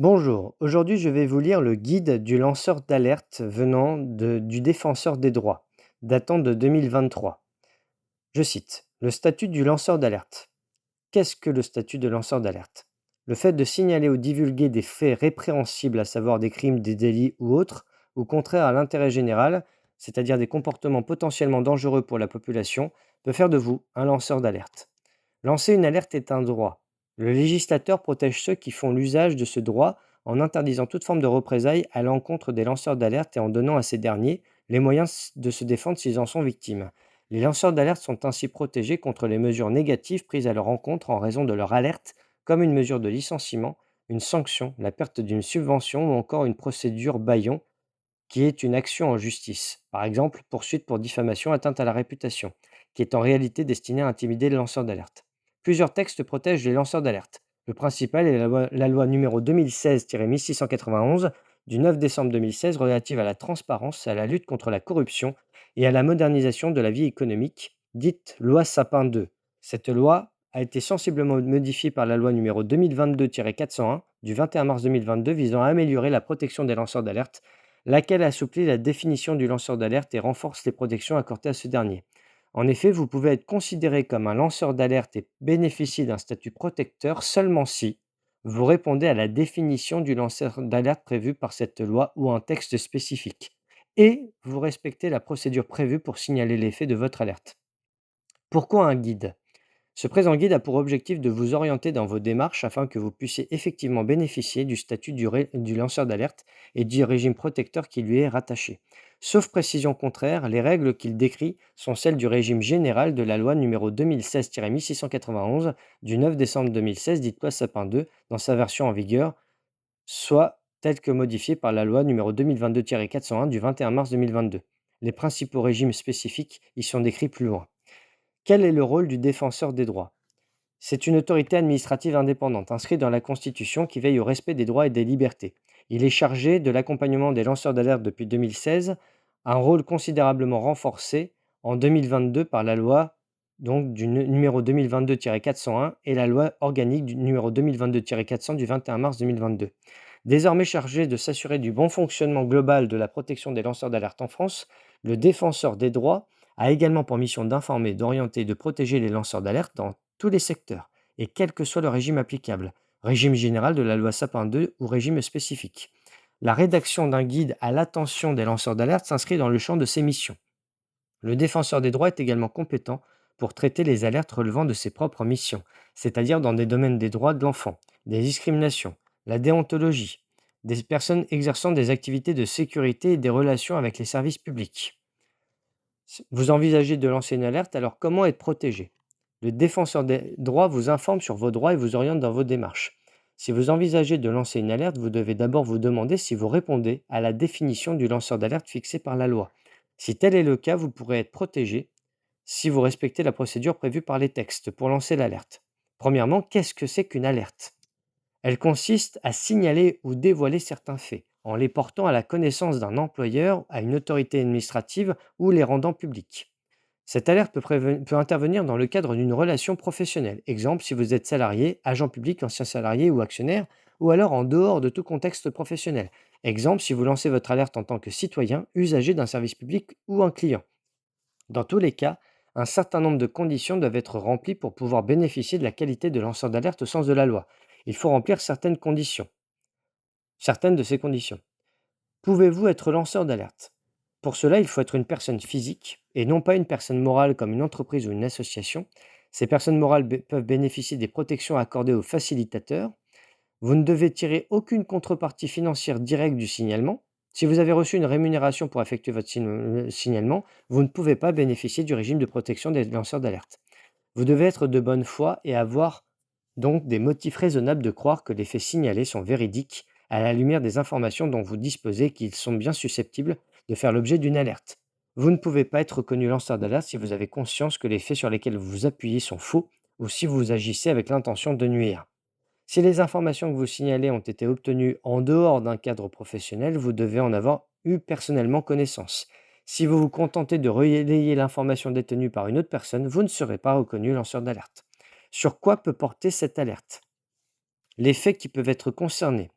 Bonjour, aujourd'hui je vais vous lire le guide du lanceur d'alerte venant du défenseur des droits, datant de 2023. Je cite, le statut du lanceur d'alerte. Qu'est-ce que le statut de lanceur d'alerte? Le fait de signaler ou divulguer des faits répréhensibles, à savoir des crimes, des délits ou autres, ou contraires à l'intérêt général, c'est-à-dire des comportements potentiellement dangereux pour la population, peut faire de vous un lanceur d'alerte. Lancer une alerte est un droit. Le législateur protège ceux qui font l'usage de ce droit en interdisant toute forme de représailles à l'encontre des lanceurs d'alerte et en donnant à ces derniers les moyens de se défendre s'ils en sont victimes. Les lanceurs d'alerte sont ainsi protégés contre les mesures négatives prises à leur encontre en raison de leur alerte, comme une mesure de licenciement, une sanction, la perte d'une subvention ou encore une procédure bâillon qui est une action en justice, par exemple poursuite pour diffamation, atteinte à la réputation, qui est en réalité destinée à intimider le lanceur d'alerte. Plusieurs textes protègent les lanceurs d'alerte. Le principal est la loi numéro 2016-1691 du 9 décembre 2016 relative à la transparence, à la lutte contre la corruption et à la modernisation de la vie économique, dite loi Sapin 2. Cette loi a été sensiblement modifiée par la loi numéro 2022-401 du 21 mars 2022 visant à améliorer la protection des lanceurs d'alerte, laquelle assouplit la définition du lanceur d'alerte et renforce les protections accordées à ce dernier. En effet, vous pouvez être considéré comme un lanceur d'alerte et bénéficier d'un statut protecteur seulement si vous répondez à la définition du lanceur d'alerte prévue par cette loi ou un texte spécifique, et vous respectez la procédure prévue pour signaler les faits de votre alerte. Pourquoi un guide? Ce présent guide a pour objectif de vous orienter dans vos démarches afin que vous puissiez effectivement bénéficier du statut du lanceur d'alerte et du régime protecteur qui lui est rattaché. Sauf précision contraire, les règles qu'il décrit sont celles du régime général de la loi numéro 2016-1691 du 9 décembre 2016, dite loi Sapin 2, dans sa version en vigueur, soit telle que modifiée par la loi numéro 2022-401 du 21 mars 2022. Les principaux régimes spécifiques y sont décrits plus loin. Quel est le rôle du défenseur des droits? C'est une autorité administrative indépendante inscrite dans la Constitution qui veille au respect des droits et des libertés. Il est chargé de l'accompagnement des lanceurs d'alerte depuis 2016, un rôle considérablement renforcé en 2022 par la loi numéro 2022-401 et la loi organique du numéro 2022-400 du 21 mars 2022. Désormais chargé de s'assurer du bon fonctionnement global de la protection des lanceurs d'alerte en France, le défenseur des droits a également pour mission d'informer, d'orienter et de protéger les lanceurs d'alerte dans tous les secteurs, et quel que soit le régime applicable, régime général de la loi Sapin 2 ou régime spécifique. La rédaction d'un guide à l'attention des lanceurs d'alerte s'inscrit dans le champ de ses missions. Le défenseur des droits est également compétent pour traiter les alertes relevant de ses propres missions, c'est-à-dire dans des domaines des droits de l'enfant, des discriminations, la déontologie, des personnes exerçant des activités de sécurité et des relations avec les services publics. Vous envisagez de lancer une alerte, alors comment être protégé? Le défenseur des droits vous informe sur vos droits et vous oriente dans vos démarches. Si vous envisagez de lancer une alerte, vous devez d'abord vous demander si vous répondez à la définition du lanceur d'alerte fixée par la loi. Si tel est le cas, vous pourrez être protégé si vous respectez la procédure prévue par les textes pour lancer l'alerte. Premièrement, qu'est-ce que c'est qu'une alerte? Elle consiste à signaler ou dévoiler certains faits, en les portant à la connaissance d'un employeur, à une autorité administrative ou les rendant publics. Cette alerte peut intervenir dans le cadre d'une relation professionnelle. Exemple, si vous êtes salarié, agent public, ancien salarié ou actionnaire, ou alors en dehors de tout contexte professionnel. Exemple, si vous lancez votre alerte en tant que citoyen, usager d'un service public ou un client. Dans tous les cas, un certain nombre de conditions doivent être remplies pour pouvoir bénéficier de la qualité de lanceur d'alerte au sens de la loi. Il faut remplir certaines de ces conditions. Pouvez-vous être lanceur d'alerte? Pour cela, il faut être une personne physique et non pas une personne morale comme une entreprise ou une association. Ces personnes morales peuvent bénéficier des protections accordées aux facilitateurs. Vous ne devez tirer aucune contrepartie financière directe du signalement. Si vous avez reçu une rémunération pour effectuer votre signalement, vous ne pouvez pas bénéficier du régime de protection des lanceurs d'alerte. Vous devez être de bonne foi et avoir donc des motifs raisonnables de croire que les faits signalés sont véridiques à la lumière des informations dont vous disposez et qu'ils sont bien susceptibles de faire l'objet d'une alerte. Vous ne pouvez pas être reconnu lanceur d'alerte si vous avez conscience que les faits sur lesquels vous vous appuyez sont faux ou si vous agissez avec l'intention de nuire. Si les informations que vous signalez ont été obtenues en dehors d'un cadre professionnel, vous devez en avoir eu personnellement connaissance. Si vous vous contentez de relayer l'information détenue par une autre personne, vous ne serez pas reconnu lanceur d'alerte. Sur quoi peut porter cette alerte? Les faits qui peuvent être concernés.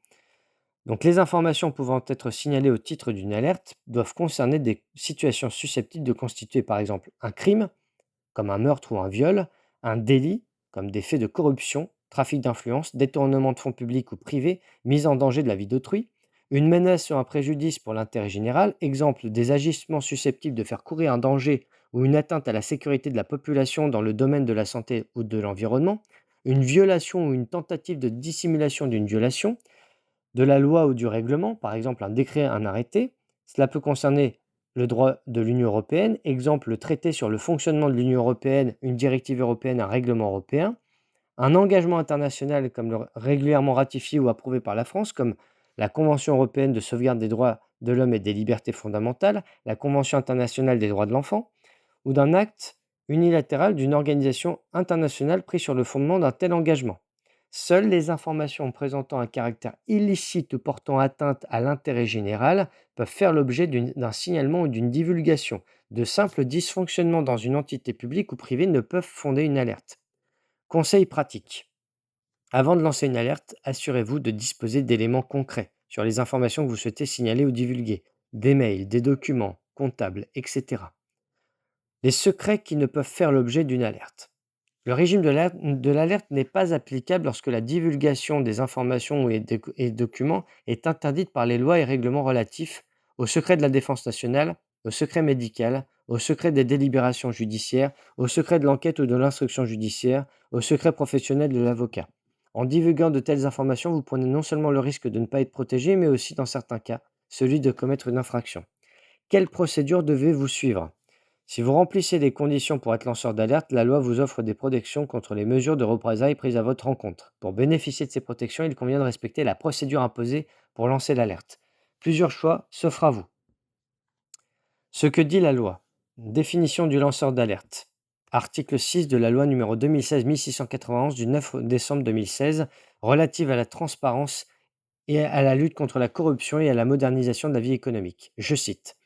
Donc les informations pouvant être signalées au titre d'une alerte doivent concerner des situations susceptibles de constituer par exemple un crime, comme un meurtre ou un viol, un délit, comme des faits de corruption, trafic d'influence, détournement de fonds publics ou privés, mise en danger de la vie d'autrui, une menace ou un préjudice pour l'intérêt général, exemple des agissements susceptibles de faire courir un danger ou une atteinte à la sécurité de la population dans le domaine de la santé ou de l'environnement, une violation ou une tentative de dissimulation d'une violation, de la loi ou du règlement, par exemple un décret, un arrêté. Cela peut concerner le droit de l'Union européenne, exemple le traité sur le fonctionnement de l'Union européenne, une directive européenne, un règlement européen, un engagement international comme régulièrement ratifié ou approuvé par la France, comme la Convention européenne de sauvegarde des droits de l'homme et des libertés fondamentales, la Convention internationale des droits de l'enfant, ou d'un acte unilatéral d'une organisation internationale pris sur le fondement d'un tel engagement. Seules les informations présentant un caractère illicite ou portant atteinte à l'intérêt général peuvent faire l'objet d'un signalement ou d'une divulgation. De simples dysfonctionnements dans une entité publique ou privée ne peuvent fonder une alerte. Conseil pratique. Avant de lancer une alerte, assurez-vous de disposer d'éléments concrets sur les informations que vous souhaitez signaler ou divulguer, des mails, des documents, comptables, etc. Les secrets qui ne peuvent faire l'objet d'une alerte. Le régime de l'alerte n'est pas applicable lorsque la divulgation des informations et documents est interdite par les lois et règlements relatifs au secret de la défense nationale, au secret médical, au secret des délibérations judiciaires, au secret de l'enquête ou de l'instruction judiciaire, au secret professionnel de l'avocat. En divulguant de telles informations, vous prenez non seulement le risque de ne pas être protégé, mais aussi, dans certains cas, celui de commettre une infraction. Quelle procédure devez-vous suivre? Si vous remplissez les conditions pour être lanceur d'alerte, la loi vous offre des protections contre les mesures de représailles prises à votre encontre. Pour bénéficier de ces protections, il convient de respecter la procédure imposée pour lancer l'alerte. Plusieurs choix s'offrent à vous. Ce que dit la loi. Définition du lanceur d'alerte. Article 6 de la loi numéro 2016-1691 du 9 décembre 2016 relative à la transparence et à la lutte contre la corruption et à la modernisation de la vie économique. Je cite.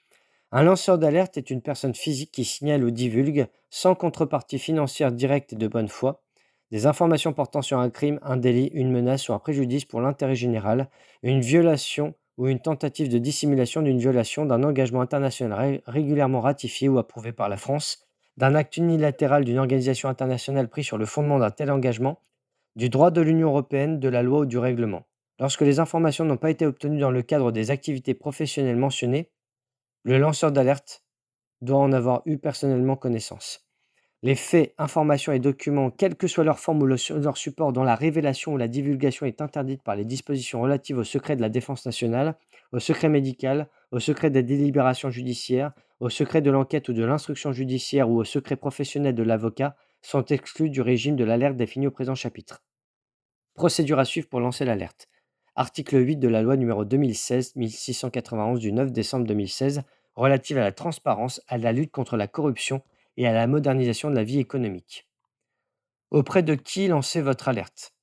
Un lanceur d'alerte est une personne physique qui signale ou divulgue, sans contrepartie financière directe et de bonne foi, des informations portant sur un crime, un délit, une menace ou un préjudice pour l'intérêt général, une violation ou une tentative de dissimulation d'une violation d'un engagement international régulièrement ratifié ou approuvé par la France, d'un acte unilatéral d'une organisation internationale pris sur le fondement d'un tel engagement, du droit de l'Union européenne, de la loi ou du règlement. Lorsque les informations n'ont pas été obtenues dans le cadre des activités professionnelles mentionnées, le lanceur d'alerte doit en avoir eu personnellement connaissance. Les faits, informations et documents, quelle que soit leur forme ou leur support, dont la révélation ou la divulgation est interdite par les dispositions relatives au secret de la défense nationale, au secret médical, au secret des délibérations judiciaires, au secret de l'enquête ou de l'instruction judiciaire ou au secret professionnel de l'avocat, sont exclus du régime de l'alerte défini au présent chapitre. Procédure à suivre pour lancer l'alerte. Article 8 de la loi numéro 2016-1691 du 9 décembre 2016 relative à la transparence, à la lutte contre la corruption et à la modernisation de la vie économique. Auprès de qui lancer votre alerte?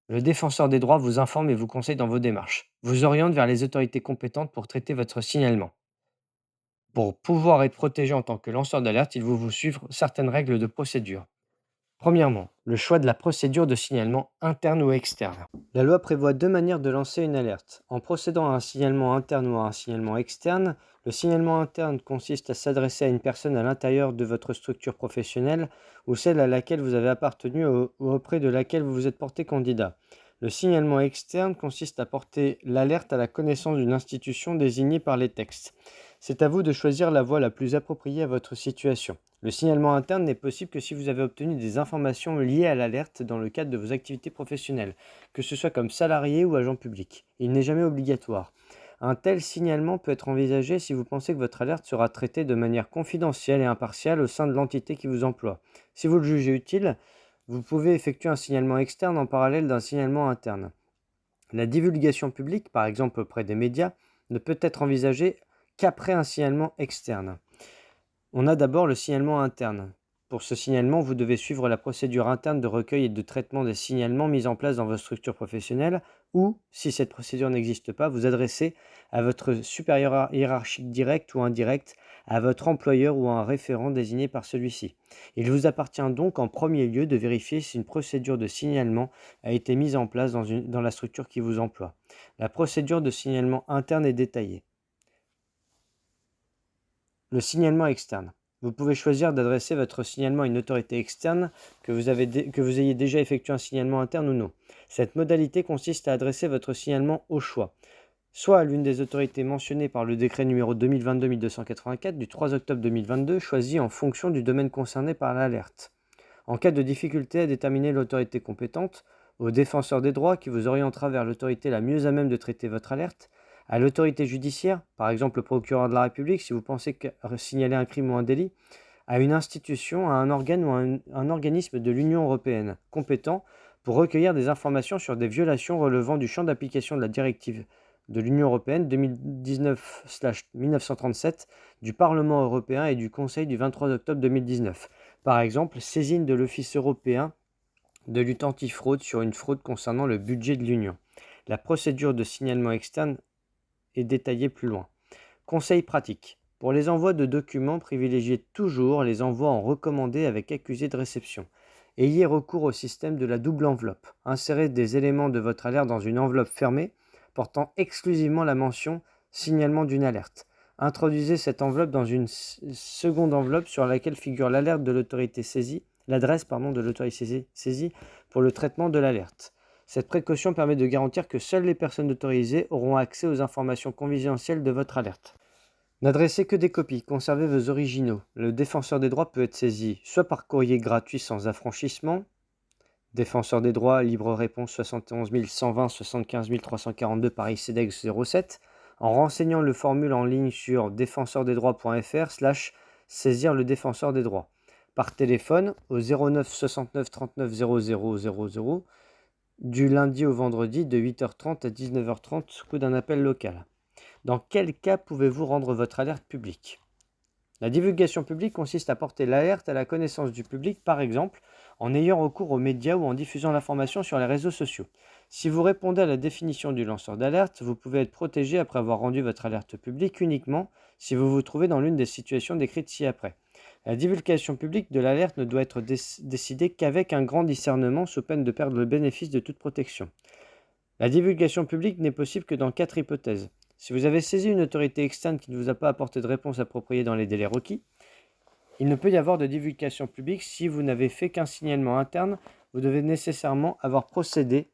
Le défenseur des droits vous informe et vous conseille dans vos démarches, vous oriente vers les autorités compétentes pour traiter votre signalement. Pour pouvoir être protégé en tant que lanceur d'alerte, il vous suivre certaines règles de procédure. Premièrement, le choix de la procédure de signalement interne ou externe. La loi prévoit deux manières de lancer une alerte. En procédant à un signalement interne ou à un signalement externe, le signalement interne consiste à s'adresser à une personne à l'intérieur de votre structure professionnelle ou celle à laquelle vous avez appartenu ou auprès de laquelle vous vous êtes porté candidat. Le signalement externe consiste à porter l'alerte à la connaissance d'une institution désignée par les textes. C'est à vous de choisir la voie la plus appropriée à votre situation. Le signalement interne n'est possible que si vous avez obtenu des informations liées à l'alerte dans le cadre de vos activités professionnelles, que ce soit comme salarié ou agent public. Il n'est jamais obligatoire. Un tel signalement peut être envisagé si vous pensez que votre alerte sera traitée de manière confidentielle et impartiale au sein de l'entité qui vous emploie. Si vous le jugez utile, vous pouvez effectuer un signalement externe en parallèle d'un signalement interne. La divulgation publique, par exemple auprès des médias, ne peut être envisagée qu'après un signalement externe. On a d'abord le signalement interne. Pour ce signalement, vous devez suivre la procédure interne de recueil et de traitement des signalements mise en place dans votre structure professionnelle. Ou, si cette procédure n'existe pas, vous adresser à votre supérieur hiérarchique direct ou indirect, à votre employeur ou à un référent désigné par celui-ci. Il vous appartient donc en premier lieu de vérifier si une procédure de signalement a été mise en place dans la structure qui vous emploie. La procédure de signalement interne est détaillée. Le signalement externe. Vous pouvez choisir d'adresser votre signalement à une autorité externe, que vous ayez déjà effectué un signalement interne ou non. Cette modalité consiste à adresser votre signalement au choix, soit à l'une des autorités mentionnées par le décret numéro 2022-1284 du 3 octobre 2022, choisi en fonction du domaine concerné par l'alerte. En cas de difficulté à déterminer l'autorité compétente, au défenseur des droits qui vous orientera vers l'autorité la mieux à même de traiter votre alerte, à l'autorité judiciaire, par exemple le procureur de la République si vous pensez signaler un crime ou un délit, à une institution, à un organe ou à un organisme de l'Union européenne compétent pour recueillir des informations sur des violations relevant du champ d'application de la directive de l'Union européenne 2019/1937 du Parlement européen et du Conseil du 23 octobre 2019. Par exemple, saisine de l'Office européen de lutte antifraude sur une fraude concernant le budget de l'Union. La procédure de signalement externe est détaillée plus loin. Conseil pratique. Pour les envois de documents, privilégiez toujours les envois en recommandé avec accusé de réception. Ayez recours au système de la double enveloppe. Insérez des éléments de votre alerte dans une enveloppe fermée portant exclusivement la mention signalement d'une alerte. Introduisez cette enveloppe dans une seconde enveloppe sur laquelle figure l'alerte de l'autorité saisie, l'adresse de l'autorité saisie pour le traitement de l'alerte. Cette précaution permet de garantir que seules les personnes autorisées auront accès aux informations confidentielles de votre alerte. N'adressez que des copies, conservez vos originaux. Le défenseur des droits peut être saisi soit par courrier gratuit sans affranchissement, défenseur des droits, libre réponse 71 120 75 342 Paris CEDEX 07, en renseignant le formule en ligne sur défenseurdesdroits.fr/saisir le défenseur des droits. Par téléphone au 09 69 39 00 00 du lundi au vendredi de 8h30 à 19h30 sous coup d'un appel local. Dans quel cas pouvez-vous rendre votre alerte publique ? La divulgation publique consiste à porter l'alerte à la connaissance du public, par exemple, en ayant recours aux médias ou en diffusant l'information sur les réseaux sociaux. Si vous répondez à la définition du lanceur d'alerte, vous pouvez être protégé après avoir rendu votre alerte publique uniquement si vous vous trouvez dans l'une des situations décrites ci-après. La divulgation publique de l'alerte ne doit être décidée qu'avec un grand discernement sous peine de perdre le bénéfice de toute protection. La divulgation publique n'est possible que dans 4 hypothèses. Si vous avez saisi une autorité externe qui ne vous a pas apporté de réponse appropriée dans les délais requis, il ne peut y avoir de divulgation publique si vous n'avez fait qu'un signalement interne. Vous devez nécessairement avoir procédé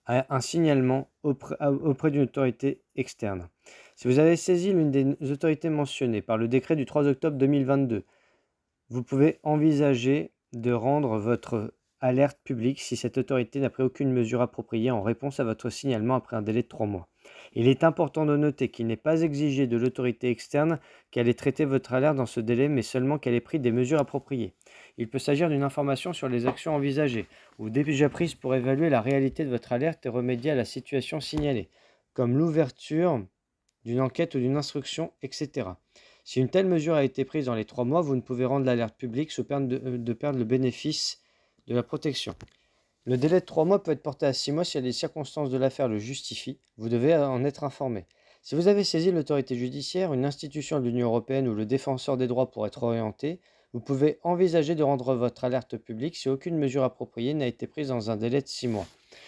à un signalement auprès d'une autorité externe. Si vous avez saisi l'une des autorités mentionnées par le décret du 3 octobre 2022, vous pouvez envisager de rendre votre alerte publique si cette autorité n'a pris aucune mesure appropriée en réponse à votre signalement après un délai de 3 mois. Il est important de noter qu'il n'est pas exigé de l'autorité externe qu'elle ait traité votre alerte dans ce délai, mais seulement qu'elle ait pris des mesures appropriées. Il peut s'agir d'une information sur les actions envisagées ou déjà prises pour évaluer la réalité de votre alerte et remédier à la situation signalée, comme l'ouverture d'une enquête ou d'une instruction, etc. Si une telle mesure a été prise dans les 3 mois, vous ne pouvez rendre l'alerte publique sous peine de perdre le bénéfice de la protection. Le délai de 3 mois peut être porté à 6 mois si les circonstances de l'affaire le justifient. Vous devez en être informé. Si vous avez saisi l'autorité judiciaire, une institution de l'Union européenne ou le défenseur des droits pour être orienté, vous pouvez envisager de rendre votre alerte publique si aucune mesure appropriée n'a été prise dans un délai de 6 mois.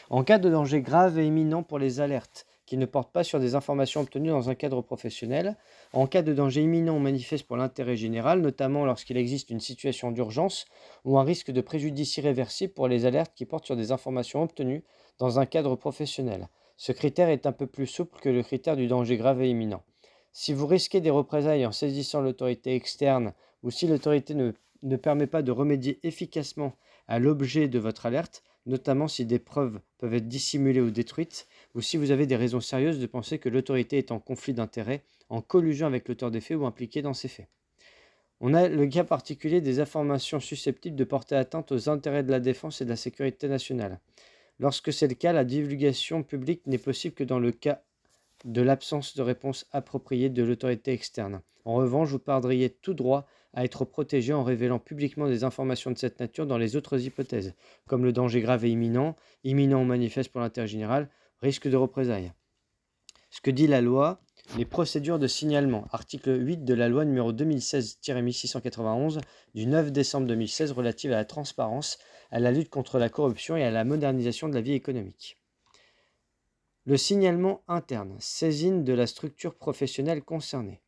En cas de danger grave et imminent pour les alertes, qui ne portent pas sur des informations obtenues dans un cadre professionnel, en cas de danger imminent ou manifeste pour l'intérêt général, notamment lorsqu'il existe une situation d'urgence ou un risque de préjudice irréversible pour les alertes qui portent sur des informations obtenues dans un cadre professionnel. Ce critère est un peu plus souple que le critère du danger grave et imminent. Si vous risquez des représailles en saisissant l'autorité externe ou si l'autorité ne permet pas de remédier efficacement à l'objet de votre alerte, notamment si des preuves peuvent être dissimulées ou détruites, ou si vous avez des raisons sérieuses de penser que l'autorité est en conflit d'intérêts, en collusion avec l'auteur des faits ou impliqué dans ces faits. On a le cas particulier des informations susceptibles de porter atteinte aux intérêts de la défense et de la sécurité nationale. Lorsque c'est le cas, la divulgation publique n'est possible que dans le cas de l'absence de réponse appropriée de l'autorité externe. En revanche, vous perdriez tout droit à être protégé en révélant publiquement des informations de cette nature dans les autres hypothèses, comme le danger grave et imminent, imminent ou manifeste pour l'intérêt général, risque de représailles. Ce que dit la loi, les procédures de signalement, article 8 de la loi numéro 2016-1691 du 9 décembre 2016 relative à la transparence, à la lutte contre la corruption et à la modernisation de la vie économique. Le signalement interne, saisine de la structure professionnelle concernée.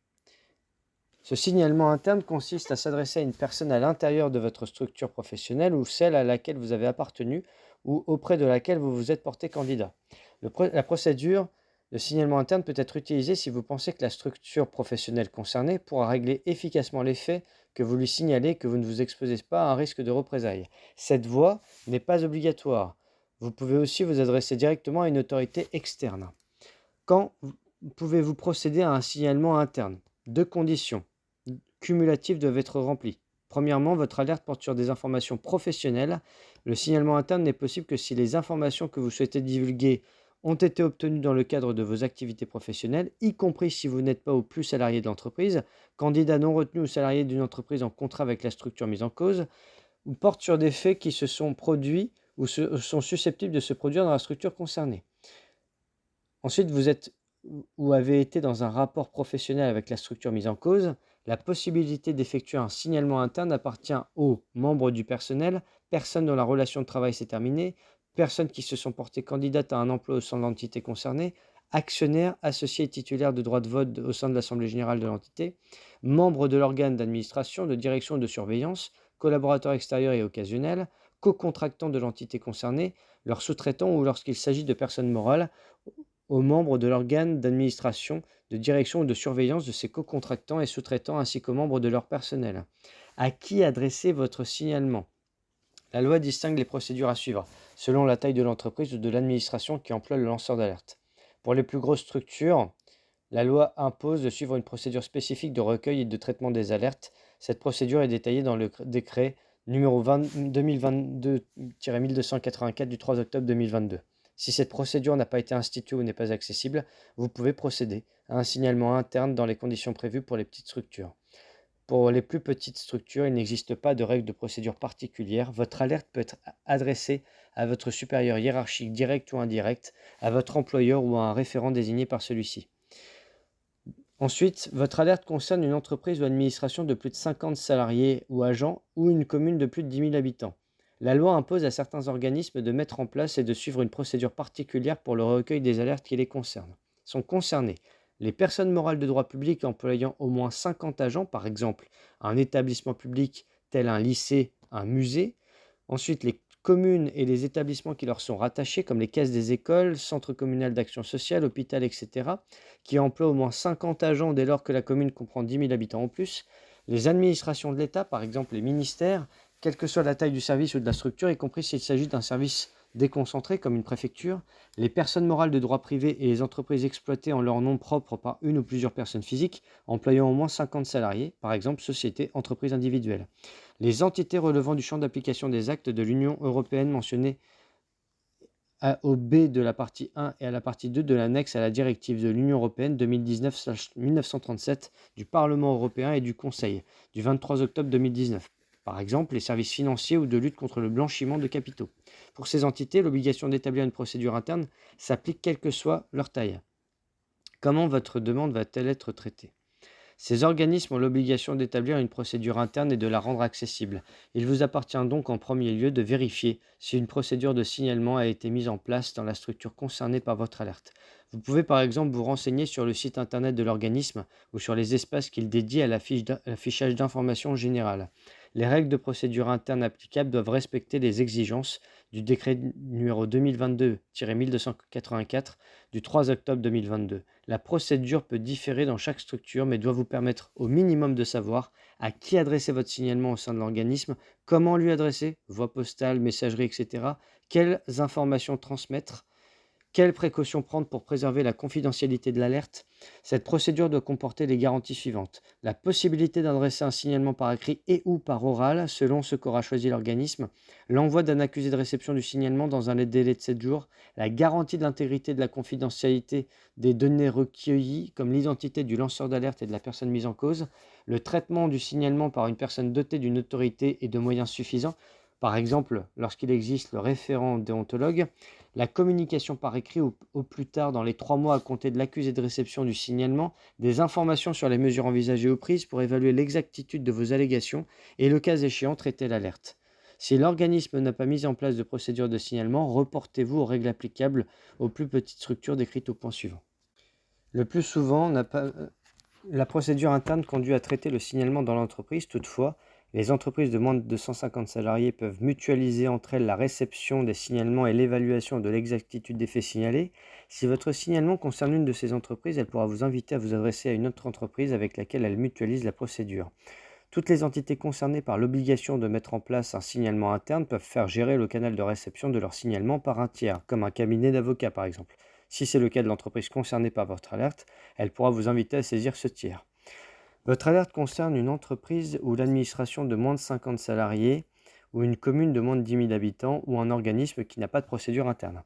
Ce signalement interne consiste à s'adresser à une personne à l'intérieur de votre structure professionnelle ou celle à laquelle vous avez appartenu ou auprès de laquelle vous vous êtes porté candidat. La procédure de signalement interne peut être utilisée si vous pensez que la structure professionnelle concernée pourra régler efficacement les faits que vous lui signalez et que vous ne vous exposez pas à un risque de représailles. Cette voie n'est pas obligatoire. Vous pouvez aussi vous adresser directement à une autorité externe. Quand pouvez-vous procéder à un signalement interne? Deux conditions cumulatives doivent être remplies. Premièrement, votre alerte porte sur des informations professionnelles. Le signalement interne n'est possible que si les informations que vous souhaitez divulguer ont été obtenues dans le cadre de vos activités professionnelles, y compris si vous n'êtes pas ou plus salarié de l'entreprise, candidat non retenu ou salarié d'une entreprise en contrat avec la structure mise en cause, ou portent sur des faits qui se sont produits ou sont susceptibles de se produire dans la structure concernée. Ensuite, vous êtes ou avez été dans un rapport professionnel avec la structure mise en cause. La possibilité d'effectuer un signalement interne appartient aux membres du personnel, personnes dont la relation de travail s'est terminée, personnes qui se sont portées candidates à un emploi au sein de l'entité concernée, actionnaires, associés et titulaires de droits de vote au sein de l'Assemblée générale de l'entité, membres de l'organe d'administration, de direction ou de surveillance, collaborateurs extérieurs et occasionnels, co-contractants de l'entité concernée, leurs sous-traitants ou lorsqu'il s'agit de personnes morales, aux membres de l'organe d'administration, de direction ou de surveillance de ces co-contractants et sous-traitants ainsi qu'aux membres de leur personnel. À qui adresser votre signalement? La loi distingue les procédures à suivre, selon la taille de l'entreprise ou de l'administration qui emploie le lanceur d'alerte. Pour les plus grosses structures, la loi impose de suivre une procédure spécifique de recueil et de traitement des alertes. Cette procédure est détaillée dans le décret numéro 2022-1284 du 3 octobre 2022. Si cette procédure n'a pas été instituée ou n'est pas accessible, vous pouvez procéder à un signalement interne dans les conditions prévues pour les petites structures. Pour les plus petites structures, il n'existe pas de règle de procédure particulière. Votre alerte peut être adressée à votre supérieur hiérarchique direct ou indirect, à votre employeur ou à un référent désigné par celui-ci. Ensuite, votre alerte concerne une entreprise ou administration de plus de 50 salariés ou agents ou une commune de plus de 10 000 habitants. La loi impose à certains organismes de mettre en place et de suivre une procédure particulière pour le recueil des alertes qui les concernent. Sont concernées les personnes morales de droit public employant au moins 50 agents, par exemple un établissement public tel un lycée, un musée. Ensuite, les communes et les établissements qui leur sont rattachés, comme les caisses des écoles, centres communaux d'action sociale, hôpital, etc., qui emploient au moins 50 agents dès lors que la commune comprend 10 000 habitants en plus. Les administrations de l'État, par exemple les ministères, quelle que soit la taille du service ou de la structure, y compris s'il s'agit d'un service déconcentré comme une préfecture, les personnes morales de droit privé et les entreprises exploitées en leur nom propre par une ou plusieurs personnes physiques employant au moins 50 salariés, par exemple sociétés, entreprises individuelles. Les entités relevant du champ d'application des actes de l'Union européenne mentionnés au B de la partie 1 et à la partie 2 de l'annexe à la directive de l'Union européenne 2019/1937 du Parlement européen et du Conseil du 23 octobre 2019. Par exemple, les services financiers ou de lutte contre le blanchiment de capitaux. Pour ces entités, l'obligation d'établir une procédure interne s'applique quelle que soit leur taille. Comment votre demande va-t-elle être traitée? Ces organismes ont l'obligation d'établir une procédure interne et de la rendre accessible. Il vous appartient donc en premier lieu de vérifier si une procédure de signalement a été mise en place dans la structure concernée par votre alerte. Vous pouvez par exemple vous renseigner sur le site internet de l'organisme ou sur les espaces qu'il dédie à l'affichage d'informations générales. Les règles de procédure interne applicables doivent respecter les exigences du décret numéro 2022-1284 du 3 octobre 2022. La procédure peut différer dans chaque structure, mais doit vous permettre au minimum de savoir à qui adresser votre signalement au sein de l'organisme, comment lui adresser, voie postale, messagerie, etc., quelles informations transmettre, Quelles précautions prendre pour préserver la confidentialité de l'alerte? Cette procédure doit comporter les garanties suivantes. La possibilité d'adresser un signalement par écrit et ou par oral, selon ce qu'aura choisi l'organisme. L'envoi d'un accusé de réception du signalement dans un délai de 7 jours. La garantie de l'intégrité et de la confidentialité des données recueillies, comme l'identité du lanceur d'alerte et de la personne mise en cause. Le traitement du signalement par une personne dotée d'une autorité et de moyens suffisants. Par exemple, lorsqu'il existe le référent déontologue. La communication par écrit au plus tard dans les 3 mois à compter de l'accusé de réception du signalement, des informations sur les mesures envisagées ou prises pour évaluer l'exactitude de vos allégations et, le cas échéant, traiter l'alerte. Si l'organisme n'a pas mis en place de procédure de signalement, reportez-vous aux règles applicables aux plus petites structures décrites au point suivant. Le plus souvent, la procédure interne conduit à traiter le signalement dans l'entreprise. Toutefois, les entreprises de moins de 250 salariés peuvent mutualiser entre elles la réception des signalements et l'évaluation de l'exactitude des faits signalés. Si votre signalement concerne une de ces entreprises, elle pourra vous inviter à vous adresser à une autre entreprise avec laquelle elle mutualise la procédure. Toutes les entités concernées par l'obligation de mettre en place un signalement interne peuvent faire gérer le canal de réception de leur signalement par un tiers, comme un cabinet d'avocats par exemple. Si c'est le cas de l'entreprise concernée par votre alerte, elle pourra vous inviter à saisir ce tiers. Votre alerte concerne une entreprise ou l'administration de moins de 50 salariés, ou une commune de moins de 10 000 habitants, ou un organisme qui n'a pas de procédure interne.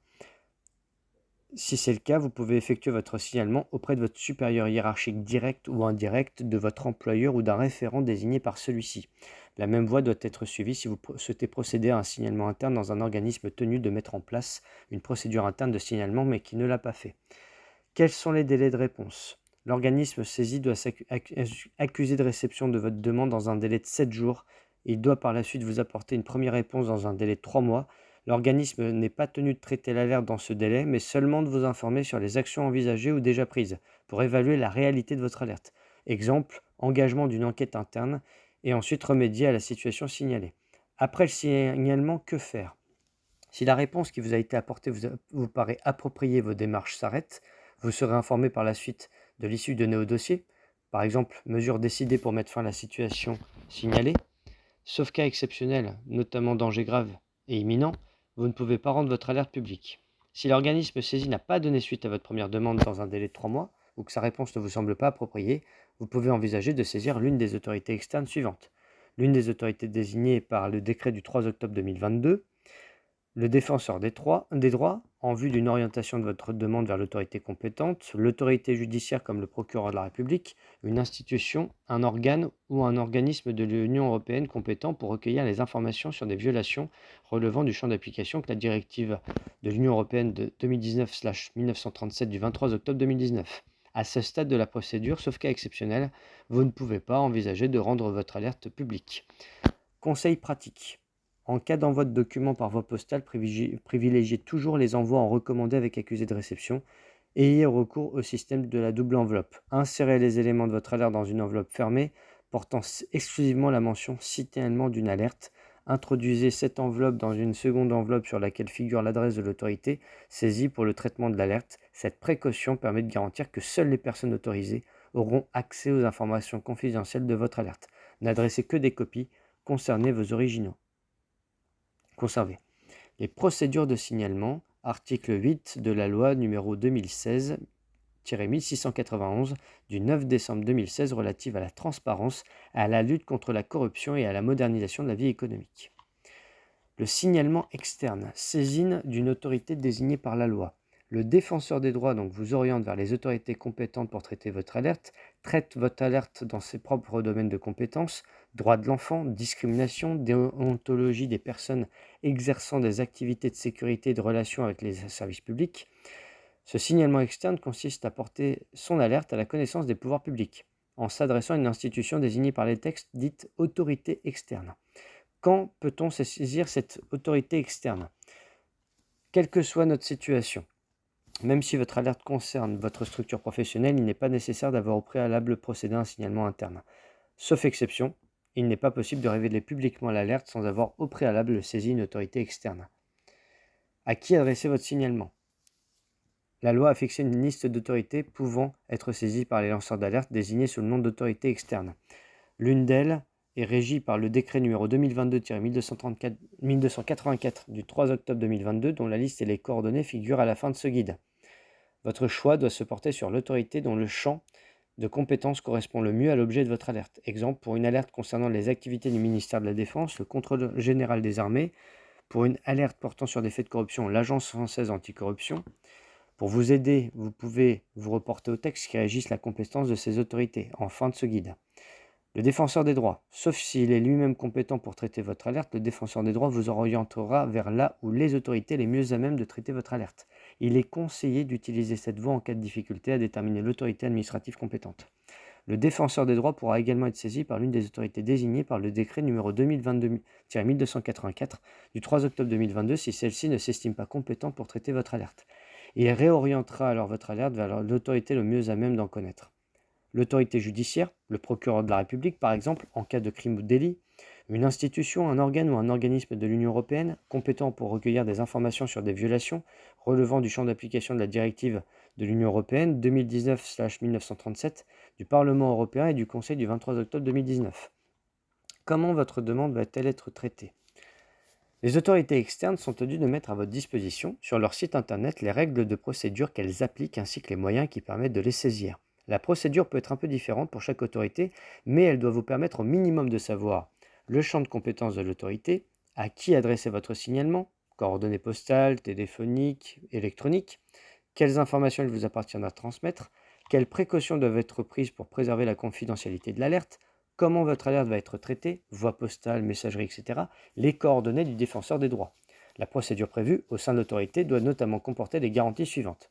Si c'est le cas, vous pouvez effectuer votre signalement auprès de votre supérieur hiérarchique direct ou indirect, de votre employeur ou d'un référent désigné par celui-ci. La même voie doit être suivie si vous souhaitez procéder à un signalement interne dans un organisme tenu de mettre en place une procédure interne de signalement mais qui ne l'a pas fait. Quels sont les délais de réponse? L'organisme saisi doit s'accuser de réception de votre demande dans un délai de 7 jours. Il doit par la suite vous apporter une première réponse dans un délai de 3 mois. L'organisme n'est pas tenu de traiter l'alerte dans ce délai, mais seulement de vous informer sur les actions envisagées ou déjà prises pour évaluer la réalité de votre alerte. Exemple, engagement d'une enquête interne et ensuite remédier à la situation signalée. Après le signalement, que faire? Si la réponse qui vous a été apportée vous paraît appropriée, vos démarches s'arrêtent. Vous serez informé par la suite de l'issue donnée au dossier. Par exemple, mesures décidées pour mettre fin à la situation signalée. Sauf cas exceptionnel, notamment danger grave et imminent, vous ne pouvez pas rendre votre alerte publique. Si l'organisme saisi n'a pas donné suite à votre première demande dans un délai de 3 mois, ou que sa réponse ne vous semble pas appropriée, vous pouvez envisager de saisir l'une des autorités externes suivantes. L'une des autorités désignées par le décret du 3 octobre 2022, le défenseur des droits, en vue d'une orientation de votre demande vers l'autorité compétente, l'autorité judiciaire comme le procureur de la République, une institution, un organe ou un organisme de l'Union européenne compétent pour recueillir les informations sur des violations relevant du champ d'application que la directive de l'Union européenne de 2019/1937 du 23 octobre 2019. À ce stade de la procédure, sauf cas exceptionnel, vous ne pouvez pas envisager de rendre votre alerte publique. Conseil pratique. En cas d'envoi de documents par voie postale, privilégiez toujours les envois en recommandé avec accusé de réception et ayez recours au système de la double enveloppe. Insérez les éléments de votre alerte dans une enveloppe fermée portant exclusivement la mention signalement d'une alerte. Introduisez cette enveloppe dans une seconde enveloppe sur laquelle figure l'adresse de l'autorité saisie pour le traitement de l'alerte. Cette précaution permet de garantir que seules les personnes autorisées auront accès aux informations confidentielles de votre alerte. N'adressez que des copies, concernez vos originaux. Conserver. Les procédures de signalement, article 8 de la loi numéro 2016-1691 du 9 décembre 2016 relative à la transparence, à la lutte contre la corruption et à la modernisation de la vie économique. Le signalement externe, saisine d'une autorité désignée par la loi. Le défenseur des droits donc vous oriente vers les autorités compétentes pour traiter votre alerte, traite votre alerte dans ses propres domaines de compétences, droits de l'enfant, discrimination, déontologie des personnes exerçant des activités de sécurité et de relations avec les services publics. Ce signalement externe consiste à porter son alerte à la connaissance des pouvoirs publics, en s'adressant à une institution désignée par les textes dite autorité externe. Quand peut-on saisir cette autorité externe? Quelle que soit notre situation. Même si votre alerte concerne votre structure professionnelle, il n'est pas nécessaire d'avoir au préalable procédé à un signalement interne. Sauf exception, il n'est pas possible de révéler publiquement l'alerte sans avoir au préalable saisi une autorité externe. À qui adresser votre signalement? La loi a fixé une liste d'autorités pouvant être saisies par les lanceurs d'alerte désignés sous le nom d'autorité externe. L'une d'elles est régie par le décret numéro 2022-1284 du 3 octobre 2022, dont la liste et les coordonnées figurent à la fin de ce guide. Votre choix doit se porter sur l'autorité dont le champ de compétences correspond le mieux à l'objet de votre alerte. Exemple, pour une alerte concernant les activités du ministère de la Défense, le Contrôle général des armées. Pour une alerte portant sur des faits de corruption, l'Agence française anticorruption. Pour vous aider, vous pouvez vous reporter aux textes qui régissent la compétence de ces autorités en fin de ce guide. Le défenseur des droits. Sauf s'il est lui-même compétent pour traiter votre alerte, le défenseur des droits vous orientera vers là où les autorités les mieux à même de traiter votre alerte. Il est conseillé d'utiliser cette voie en cas de difficulté à déterminer l'autorité administrative compétente. Le défenseur des droits pourra également être saisi par l'une des autorités désignées par le décret numéro 2022-1284 du 3 octobre 2022 si celle-ci ne s'estime pas compétente pour traiter votre alerte. Il réorientera alors votre alerte vers l'autorité le mieux à même d'en connaître. L'autorité judiciaire, le procureur de la République par exemple, en cas de crime ou de délit, une institution, un organe ou un organisme de l'Union européenne compétent pour recueillir des informations sur des violations relevant du champ d'application de la directive de l'Union européenne 2019/1937 du Parlement européen et du Conseil du 23 octobre 2019. Comment votre demande va-t-elle être traitée? Les autorités externes sont tenues de mettre à votre disposition sur leur site internet les règles de procédure qu'elles appliquent ainsi que les moyens qui permettent de les saisir. La procédure peut être un peu différente pour chaque autorité, mais elle doit vous permettre au minimum de savoir le champ de compétence de l'autorité, à qui adresser votre signalement, coordonnées postales, téléphoniques, électroniques, quelles informations il vous appartient à transmettre, quelles précautions doivent être prises pour préserver la confidentialité de l'alerte, comment votre alerte va être traitée, voie postale, messagerie, etc., les coordonnées du défenseur des droits. La procédure prévue au sein de l'autorité doit notamment comporter les garanties suivantes.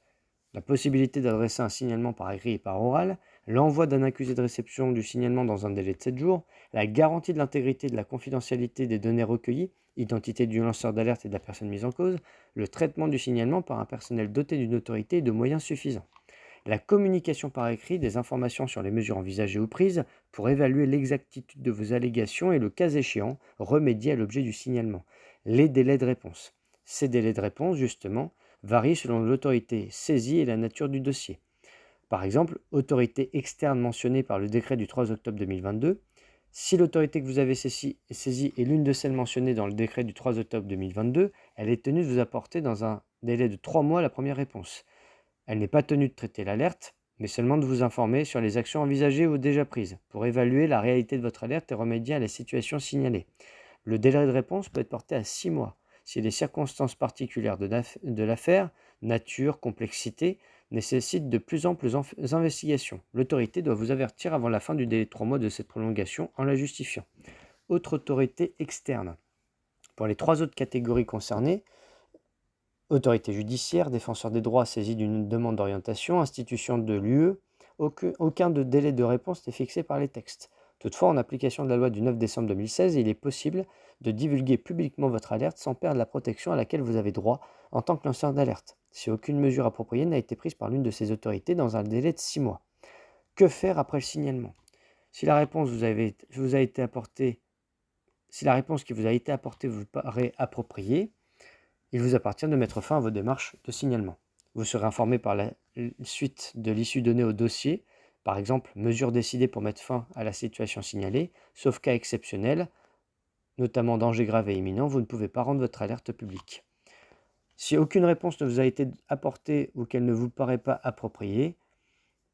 La possibilité d'adresser un signalement par écrit et par oral, l'envoi d'un accusé de réception du signalement dans un délai de 7 jours, la garantie de l'intégrité et de la confidentialité des données recueillies, identité du lanceur d'alerte et de la personne mise en cause, le traitement du signalement par un personnel doté d'une autorité et de moyens suffisants. La communication par écrit des informations sur les mesures envisagées ou prises pour évaluer l'exactitude de vos allégations et le cas échéant, remédier à l'objet du signalement. Les délais de réponse. Ces délais de réponse, justement, varient selon l'autorité saisie et la nature du dossier. Par exemple, autorité externe mentionnée par le décret du 3 octobre 2022. Si l'autorité que vous avez saisie est l'une de celles mentionnées dans le décret du 3 octobre 2022, elle est tenue de vous apporter dans un délai de 3 mois la première réponse. Elle n'est pas tenue de traiter l'alerte, mais seulement de vous informer sur les actions envisagées ou déjà prises, pour évaluer la réalité de votre alerte et remédier à la situation signalée. Le délai de réponse peut être porté à 6 mois, si les circonstances particulières de l'affaire, nature, complexité, nécessitent de plus amples investigations. L'autorité doit vous avertir avant la fin du délai de 3 mois de cette prolongation en la justifiant. Autre autorité externe. Pour les 3 autres catégories concernées, autorité judiciaire, défenseur des droits saisi d'une demande d'orientation, institution de l'UE, aucun de délai de réponse n'est fixé par les textes. Toutefois, en application de la loi du 9 décembre 2016, il est possible de divulguer publiquement votre alerte sans perdre la protection à laquelle vous avez droit en tant que lanceur d'alerte, si aucune mesure appropriée n'a été prise par l'une de ces autorités dans un délai de 6 mois. Que faire après le signalement? Si la réponse si la réponse qui vous a été apportée vous paraît appropriée, il vous appartient de mettre fin à vos démarches de signalement. Vous serez informé par la suite de l'issue donnée au dossier, par exemple, mesures décidées pour mettre fin à la situation signalée, sauf cas exceptionnel, notamment danger grave et imminent, vous ne pouvez pas rendre votre alerte publique. Si aucune réponse ne vous a été apportée ou qu'elle ne vous paraît pas appropriée,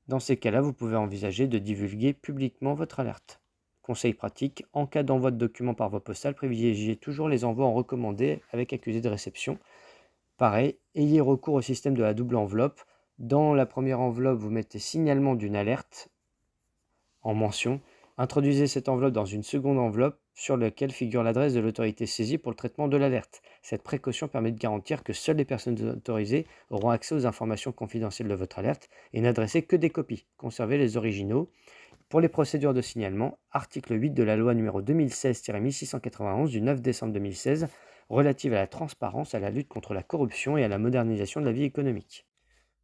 dans ces cas-là, vous pouvez envisager de divulguer publiquement votre alerte. Conseil pratique, en cas d'envoi de documents par voie postale, privilégiez toujours les envois en recommandé avec accusé de réception. Pareil, ayez recours au système de la double enveloppe. Dans la première enveloppe, vous mettez signalement d'une alerte en mention. Introduisez cette enveloppe dans une seconde enveloppe sur laquelle figure l'adresse de l'autorité saisie pour le traitement de l'alerte. Cette précaution permet de garantir que seules les personnes autorisées auront accès aux informations confidentielles de votre alerte et n'adressez que des copies. Conservez les originaux. Pour les procédures de signalement, article 8 de la loi numéro 2016-1691 du 9 décembre 2016 relative à la transparence, à la lutte contre la corruption et à la modernisation de la vie économique.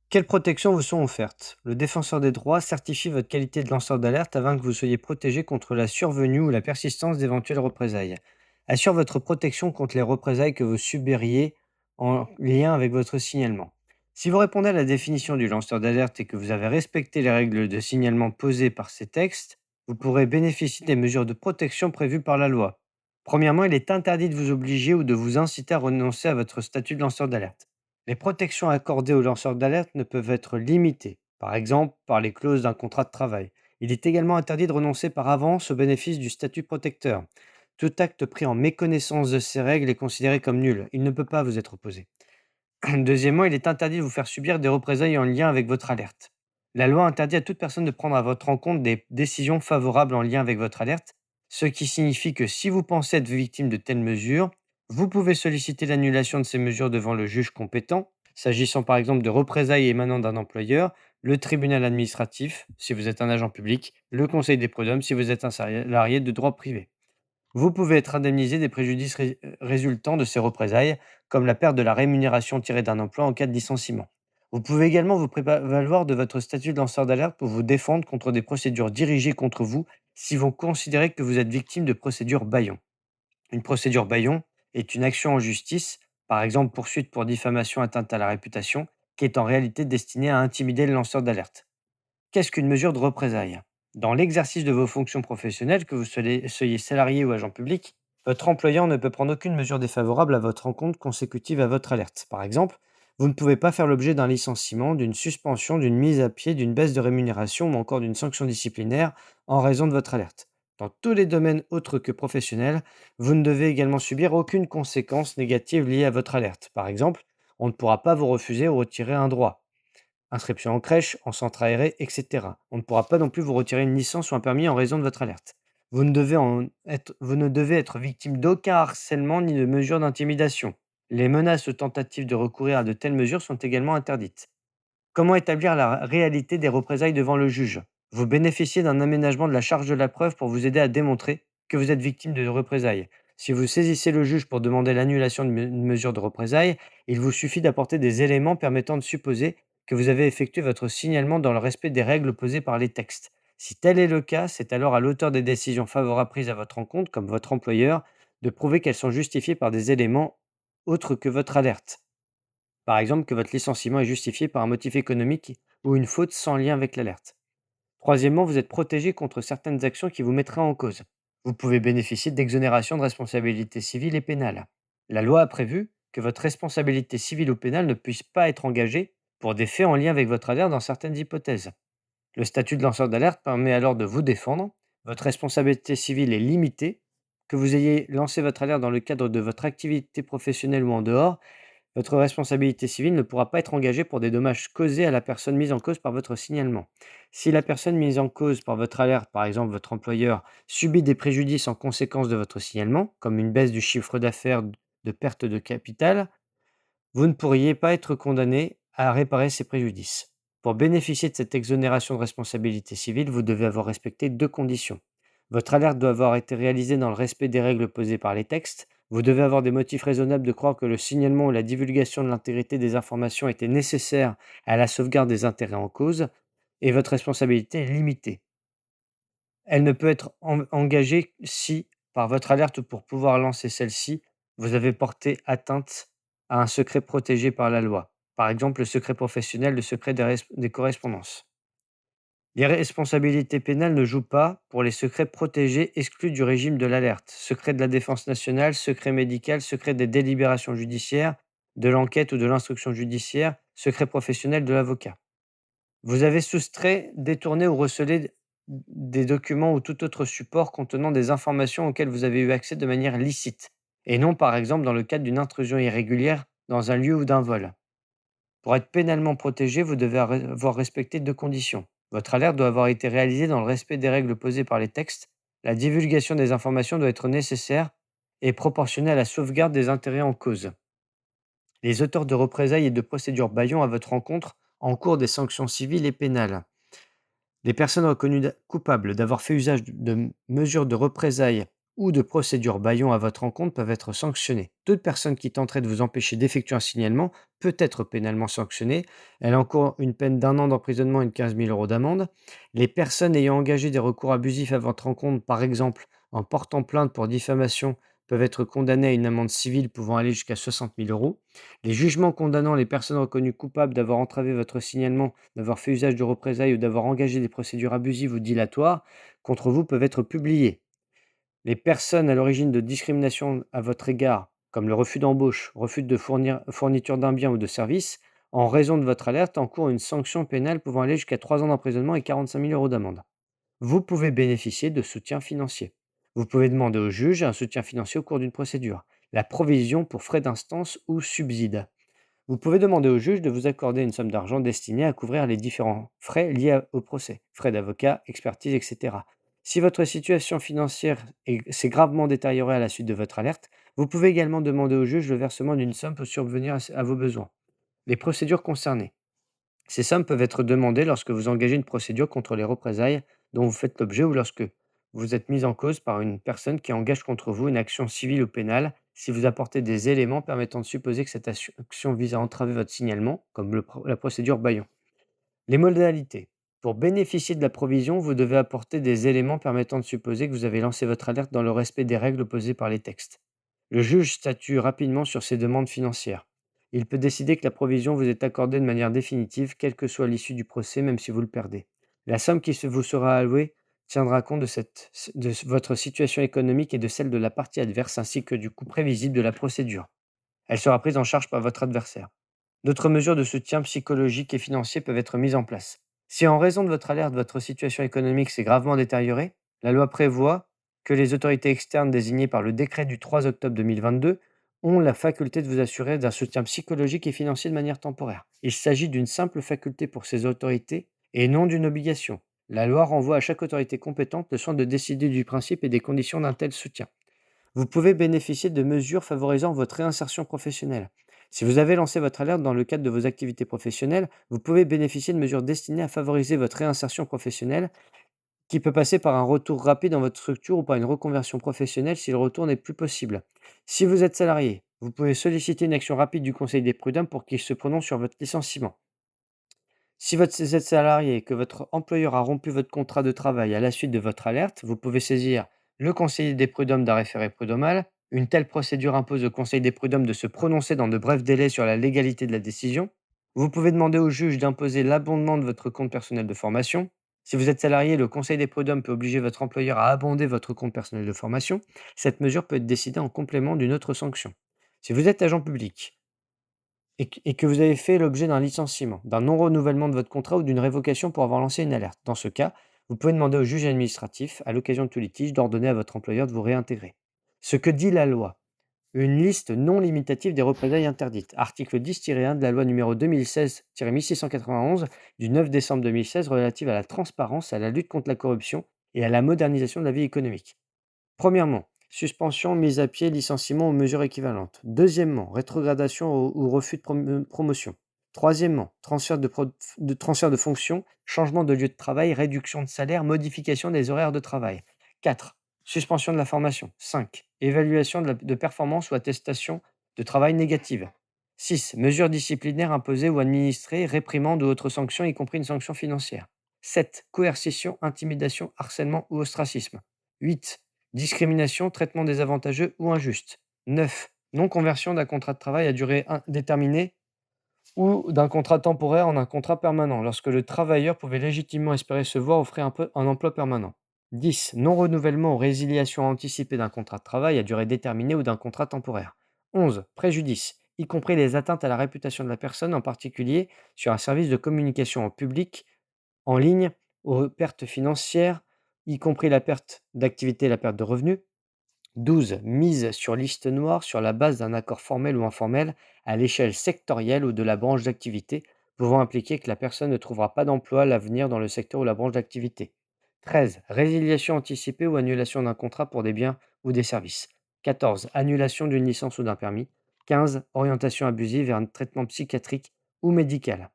Quelles protections vous sont offertes? Le défenseur des droits certifie votre qualité de lanceur d'alerte afin que vous soyez protégé contre la survenue ou la persistance d'éventuelles représailles. Assure votre protection contre les représailles que vous subiriez en lien avec votre signalement. Si vous répondez à la définition du lanceur d'alerte et que vous avez respecté les règles de signalement posées par ces textes, vous pourrez bénéficier des mesures de protection prévues par la loi. Premièrement, il est interdit de vous obliger ou de vous inciter à renoncer à votre statut de lanceur d'alerte. Les protections accordées aux lanceurs d'alerte ne peuvent être limitées, par exemple par les clauses d'un contrat de travail. Il est également interdit de renoncer par avance au bénéfice du statut protecteur. Tout acte pris en méconnaissance de ces règles est considéré comme nul. Il ne peut pas vous être opposé. Deuxièmement, il est interdit de vous faire subir des représailles en lien avec votre alerte. La loi interdit à toute personne de prendre à votre encontre des décisions favorables en lien avec votre alerte, ce qui signifie que si vous pensez être victime de telles mesures, vous pouvez solliciter l'annulation de ces mesures devant le juge compétent, s'agissant par exemple de représailles émanant d'un employeur, le tribunal administratif, si vous êtes un agent public, le conseil des prud'hommes, si vous êtes un salarié de droit privé. Vous pouvez être indemnisé des préjudices résultant de ces représailles, comme la perte de la rémunération tirée d'un emploi en cas de licenciement. Vous pouvez également vous prévaloir de votre statut de lanceur d'alerte pour vous défendre contre des procédures dirigées contre vous si vous considérez que vous êtes victime de procédures bâillons. Une procédure bâillon est une action en justice, par exemple poursuite pour diffamation atteinte à la réputation, qui est en réalité destinée à intimider le lanceur d'alerte. Qu'est-ce qu'une mesure de représailles? Dans l'exercice de vos fonctions professionnelles, que vous soyez salarié ou agent public, votre employeur ne peut prendre aucune mesure défavorable à votre rencontre consécutive à votre alerte. Par exemple, vous ne pouvez pas faire l'objet d'un licenciement, d'une suspension, d'une mise à pied, d'une baisse de rémunération ou encore d'une sanction disciplinaire en raison de votre alerte. Dans tous les domaines autres que professionnels, vous ne devez également subir aucune conséquence négative liée à votre alerte. Par exemple, on ne pourra pas vous refuser ou retirer un droit. Inscription en crèche, en centre aéré, etc. On ne pourra pas non plus vous retirer une licence ou un permis en raison de votre alerte. Vous ne devez être victime d'aucun harcèlement ni de mesures d'intimidation. Les menaces ou tentatives de recourir à de telles mesures sont également interdites. Comment établir la réalité des représailles devant le juge? Vous bénéficiez d'un aménagement de la charge de la preuve pour vous aider à démontrer que vous êtes victime de représailles. Si vous saisissez le juge pour demander l'annulation d'une mesure de représailles, il vous suffit d'apporter des éléments permettant de supposer que vous avez effectué votre signalement dans le respect des règles posées par les textes. Si tel est le cas, c'est alors à l'auteur des décisions favorables prises à votre encontre, comme votre employeur, de prouver qu'elles sont justifiées par des éléments autres que votre alerte. Par exemple, que votre licenciement est justifié par un motif économique ou une faute sans lien avec l'alerte. Troisièmement, vous êtes protégé contre certaines actions qui vous mettraient en cause. Vous pouvez bénéficier d'exonération de responsabilité civile et pénale. La loi a prévu que votre responsabilité civile ou pénale ne puisse pas être engagée pour des faits en lien avec votre alerte dans certaines hypothèses. Le statut de lanceur d'alerte permet alors de vous défendre. Votre responsabilité civile est limitée. Que vous ayez lancé votre alerte dans le cadre de votre activité professionnelle ou en dehors, votre responsabilité civile ne pourra pas être engagée pour des dommages causés à la personne mise en cause par votre signalement. Si la personne mise en cause par votre alerte, par exemple votre employeur, subit des préjudices en conséquence de votre signalement, comme une baisse du chiffre d'affaires, de perte de capital, vous ne pourriez pas être condamné à réparer ces préjudices. Pour bénéficier de cette exonération de responsabilité civile, vous devez avoir respecté deux conditions. Votre alerte doit avoir été réalisée dans le respect des règles posées par les textes. Vous devez avoir des motifs raisonnables de croire que le signalement ou la divulgation de l'intégrité des informations était nécessaire à la sauvegarde des intérêts en cause. Et votre responsabilité est limitée. Elle ne peut être engagée si, par votre alerte ou pour pouvoir lancer celle-ci, vous avez porté atteinte à un secret protégé par la loi. Par exemple, le secret professionnel, le secret des correspondances. Les responsabilités pénales ne jouent pas pour les secrets protégés exclus du régime de l'alerte. Secret de la défense nationale, secret médical, secret des délibérations judiciaires, de l'enquête ou de l'instruction judiciaire, secret professionnel de l'avocat. Vous avez soustrait, détourné ou recelé des documents ou tout autre support contenant des informations auxquelles vous avez eu accès de manière licite, et non par exemple dans le cadre d'une intrusion irrégulière dans un lieu ou d'un vol. Pour être pénalement protégé, vous devez avoir respecté deux conditions. Votre alerte doit avoir été réalisée dans le respect des règles posées par les textes. La divulgation des informations doit être nécessaire et proportionnée à la sauvegarde des intérêts en cause. Les auteurs de représailles et de procédures bâillons à votre rencontre encourent des sanctions civiles et pénales. Les personnes reconnues coupables d'avoir fait usage de mesures de représailles ou de procédures bâillons à votre encontre peuvent être sanctionnées. Toute personne qui tenterait de vous empêcher d'effectuer un signalement peut être pénalement sanctionnée. Elle encourt une peine d'un an d'emprisonnement et de 15 000 € d'amende. Les personnes ayant engagé des recours abusifs à votre encontre, par exemple en portant plainte pour diffamation, peuvent être condamnés à une amende civile pouvant aller jusqu'à 60 000 euros. Les jugements condamnant les personnes reconnues coupables d'avoir entravé votre signalement, d'avoir fait usage de représailles ou d'avoir engagé des procédures abusives ou dilatoires contre vous peuvent être publiés. Les personnes à l'origine de discrimination à votre égard, comme le refus d'embauche, refus de fourniture d'un bien ou de service, en raison de votre alerte, encourent une sanction pénale pouvant aller jusqu'à 3 ans d'emprisonnement et 45 000 euros d'amende. Vous pouvez bénéficier de soutien financier. Vous pouvez demander au juge un soutien financier au cours d'une procédure, la provision pour frais d'instance ou subside. Vous pouvez demander au juge de vous accorder une somme d'argent destinée à couvrir les différents frais liés au procès, frais d'avocat, expertise, etc. Si votre situation financière s'est gravement détériorée à la suite de votre alerte, vous pouvez également demander au juge le versement d'une somme pour subvenir à vos besoins. Les procédures concernées. Ces sommes peuvent être demandées lorsque vous engagez une procédure contre les représailles dont vous faites l'objet ou lorsque vous êtes mis en cause par une personne qui engage contre vous une action civile ou pénale si vous apportez des éléments permettant de supposer que cette action vise à entraver votre signalement, comme la procédure Bayon. Les modalités. Pour bénéficier de la provision, vous devez apporter des éléments permettant de supposer que vous avez lancé votre alerte dans le respect des règles posées par les textes. Le juge statue rapidement sur ces demandes financières. Il peut décider que la provision vous est accordée de manière définitive, quelle que soit l'issue du procès, même si vous le perdez. La somme qui vous sera allouée tiendra compte de votre situation économique et de celle de la partie adverse, ainsi que du coût prévisible de la procédure. Elle sera prise en charge par votre adversaire. D'autres mesures de soutien psychologique et financier peuvent être mises en place. Si en raison de votre alerte, votre situation économique s'est gravement détériorée, la loi prévoit que les autorités externes désignées par le décret du 3 octobre 2022 ont la faculté de vous assurer d'un soutien psychologique et financier de manière temporaire. Il s'agit d'une simple faculté pour ces autorités et non d'une obligation. La loi renvoie à chaque autorité compétente le soin de décider du principe et des conditions d'un tel soutien. Vous pouvez bénéficier de mesures favorisant votre réinsertion professionnelle. Si vous avez lancé votre alerte dans le cadre de vos activités professionnelles, vous pouvez bénéficier de mesures destinées à favoriser votre réinsertion professionnelle, qui peut passer par un retour rapide dans votre structure ou par une reconversion professionnelle si le retour n'est plus possible. Si vous êtes salarié, vous pouvez solliciter une action rapide du Conseil des prud'hommes pour qu'il se prononce sur votre licenciement. Si vous êtes salarié et que votre employeur a rompu votre contrat de travail à la suite de votre alerte, vous pouvez saisir le conseiller des prud'hommes d'un référé prud'homal. Une telle procédure impose au conseil des prud'hommes de se prononcer dans de brefs délais sur la légalité de la décision. Vous pouvez demander au juge d'imposer l'abondement de votre compte personnel de formation. Si vous êtes salarié, le conseil des prud'hommes peut obliger votre employeur à abonder votre compte personnel de formation. Cette mesure peut être décidée en complément d'une autre sanction. Si vous êtes agent public, et que vous avez fait l'objet d'un licenciement, d'un non-renouvellement de votre contrat ou d'une révocation pour avoir lancé une alerte. Dans ce cas, vous pouvez demander au juge administratif, à l'occasion de tout litige, d'ordonner à votre employeur de vous réintégrer. Ce que dit la loi. Une liste non limitative des représailles interdites. Article 10-1 de la loi numéro 2016-1691 du 9 décembre 2016 relative à la transparence, à la lutte contre la corruption et à la modernisation de la vie économique. Premièrement, suspension, mise à pied, licenciement ou mesures équivalentes. Deuxièmement, rétrogradation ou refus de promotion. Troisièmement, transfert de fonction, changement de lieu de travail, réduction de salaire, modification des horaires de travail. 4. Suspension de la formation. 5. Évaluation de performance ou attestation de travail négative. 6. Mesures disciplinaires imposées ou administrées, réprimande ou autres sanctions, y compris une sanction financière. 7. Coercition, intimidation, harcèlement ou ostracisme. 8. Discrimination, traitement désavantageux ou injuste. 9. Non-conversion d'un contrat de travail à durée indéterminée ou d'un contrat temporaire en un contrat permanent, lorsque le travailleur pouvait légitimement espérer se voir offrir un emploi permanent. 10. Non-renouvellement ou résiliation anticipée d'un contrat de travail à durée déterminée ou d'un contrat temporaire. 11. Préjudice, y compris les atteintes à la réputation de la personne, en particulier sur un service de communication en public, en ligne, aux pertes financières, y compris la perte d'activité et la perte de revenus. 12. Mise sur liste noire sur la base d'un accord formel ou informel à l'échelle sectorielle ou de la branche d'activité, pouvant impliquer que la personne ne trouvera pas d'emploi à l'avenir dans le secteur ou la branche d'activité. 13. Résiliation anticipée ou annulation d'un contrat pour des biens ou des services. 14. Annulation d'une licence ou d'un permis. 15. Orientation abusive vers un traitement psychiatrique ou médical.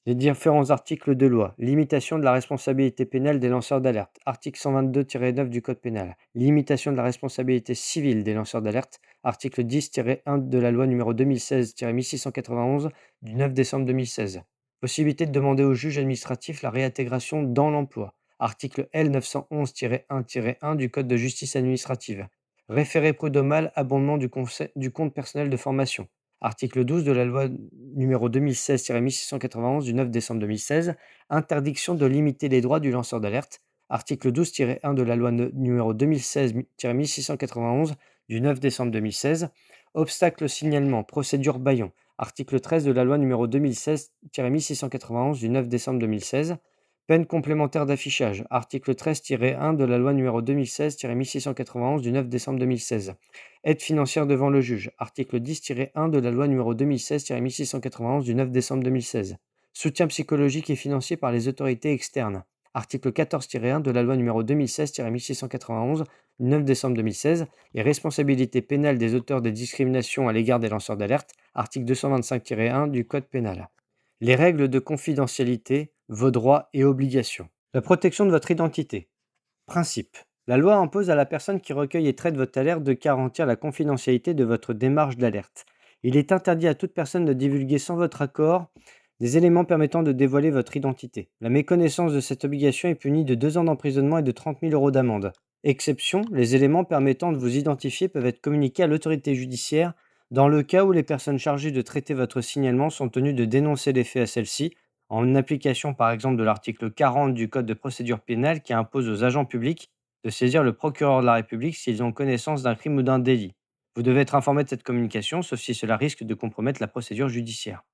Les différents articles de loi. Limitation de la responsabilité pénale des lanceurs d'alerte. Article 122-9 du Code pénal. Limitation de la responsabilité civile des lanceurs d'alerte. Article 10-1 de la loi numéro 2016-1691 du 9 décembre 2016. Possibilité de demander au juge administratif la réintégration dans l'emploi. Article L 911-1-1 du Code de justice administrative. Référé prud'homal, abondement du compte personnel de formation. Article 12 de la loi numéro 2016-1691 du 9 décembre 2016, interdiction de limiter les droits du lanceur d'alerte. Article 12-1 de la loi numéro 2016-1691 du 9 décembre 2016, obstacle au signalement, procédure Bayon. Article 13 de la loi numéro 2016-1691 du 9 décembre 2016, peine complémentaire d'affichage. Article 13-1 de la loi numéro 2016-1691 du 9 décembre 2016. Aide financière devant le juge. Article 10-1 de la loi numéro 2016-1691 du 9 décembre 2016. Soutien psychologique et financier par les autorités externes. Article 14-1 de la loi numéro 2016-1691 du 9 décembre 2016 et responsabilité pénale des auteurs des discriminations à l'égard des lanceurs d'alerte. Article 225-1 du Code pénal. Les règles de confidentialité, vos droits et obligations. La protection de votre identité. Principe. La loi impose à la personne qui recueille et traite votre alerte de garantir la confidentialité de votre démarche d'alerte. Il est interdit à toute personne de divulguer sans votre accord des éléments permettant de dévoiler votre identité. La méconnaissance de cette obligation est punie de 2 ans d'emprisonnement et de 30 000 euros d'amende. Exception, les éléments permettant de vous identifier peuvent être communiqués à l'autorité judiciaire dans le cas où les personnes chargées de traiter votre signalement sont tenues de dénoncer les faits à celle-ci, en application par exemple de l'article 40 du Code de procédure pénale qui impose aux agents publics de saisir le procureur de la République s'ils ont connaissance d'un crime ou d'un délit. Vous devez être informé de cette communication, sauf si cela risque de compromettre la procédure judiciaire.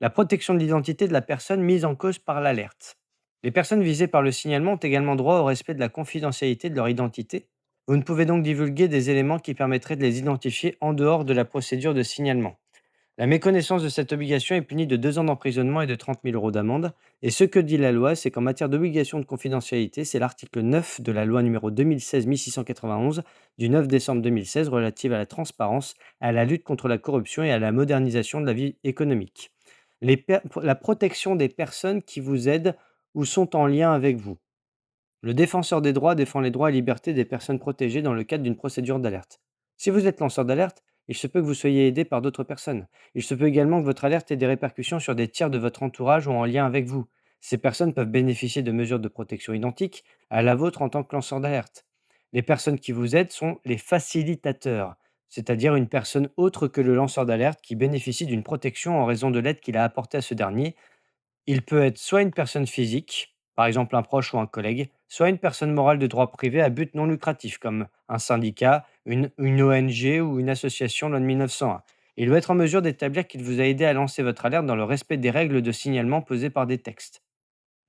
La protection de l'identité de la personne mise en cause par l'alerte. Les personnes visées par le signalement ont également droit au respect de la confidentialité de leur identité. Vous ne pouvez donc divulguer des éléments qui permettraient de les identifier en dehors de la procédure de signalement. La méconnaissance de cette obligation est punie de 2 ans d'emprisonnement et de 30 000 euros d'amende. Et ce que dit la loi, c'est qu'en matière d'obligation de confidentialité, c'est l'article 9 de la loi numéro 2016-1691 du 9 décembre 2016 relative à la transparence, à la lutte contre la corruption et à la modernisation de la vie économique. La protection des personnes qui vous aident ou sont en lien avec vous. Le défenseur des droits défend les droits et libertés des personnes protégées dans le cadre d'une procédure d'alerte. Si vous êtes lanceur d'alerte, il se peut que vous soyez aidé par d'autres personnes. Il se peut également que votre alerte ait des répercussions sur des tiers de votre entourage ou en lien avec vous. Ces personnes peuvent bénéficier de mesures de protection identiques à la vôtre en tant que lanceur d'alerte. Les personnes qui vous aident sont les facilitateurs, c'est-à-dire une personne autre que le lanceur d'alerte qui bénéficie d'une protection en raison de l'aide qu'il a apportée à ce dernier. Il peut être soit une personne physique, par exemple un proche ou un collègue, soit une personne morale de droit privé à but non lucratif, comme un syndicat, une ONG ou une association loi de 1901. Il doit être en mesure d'établir qu'il vous a aidé à lancer votre alerte dans le respect des règles de signalement posées par des textes.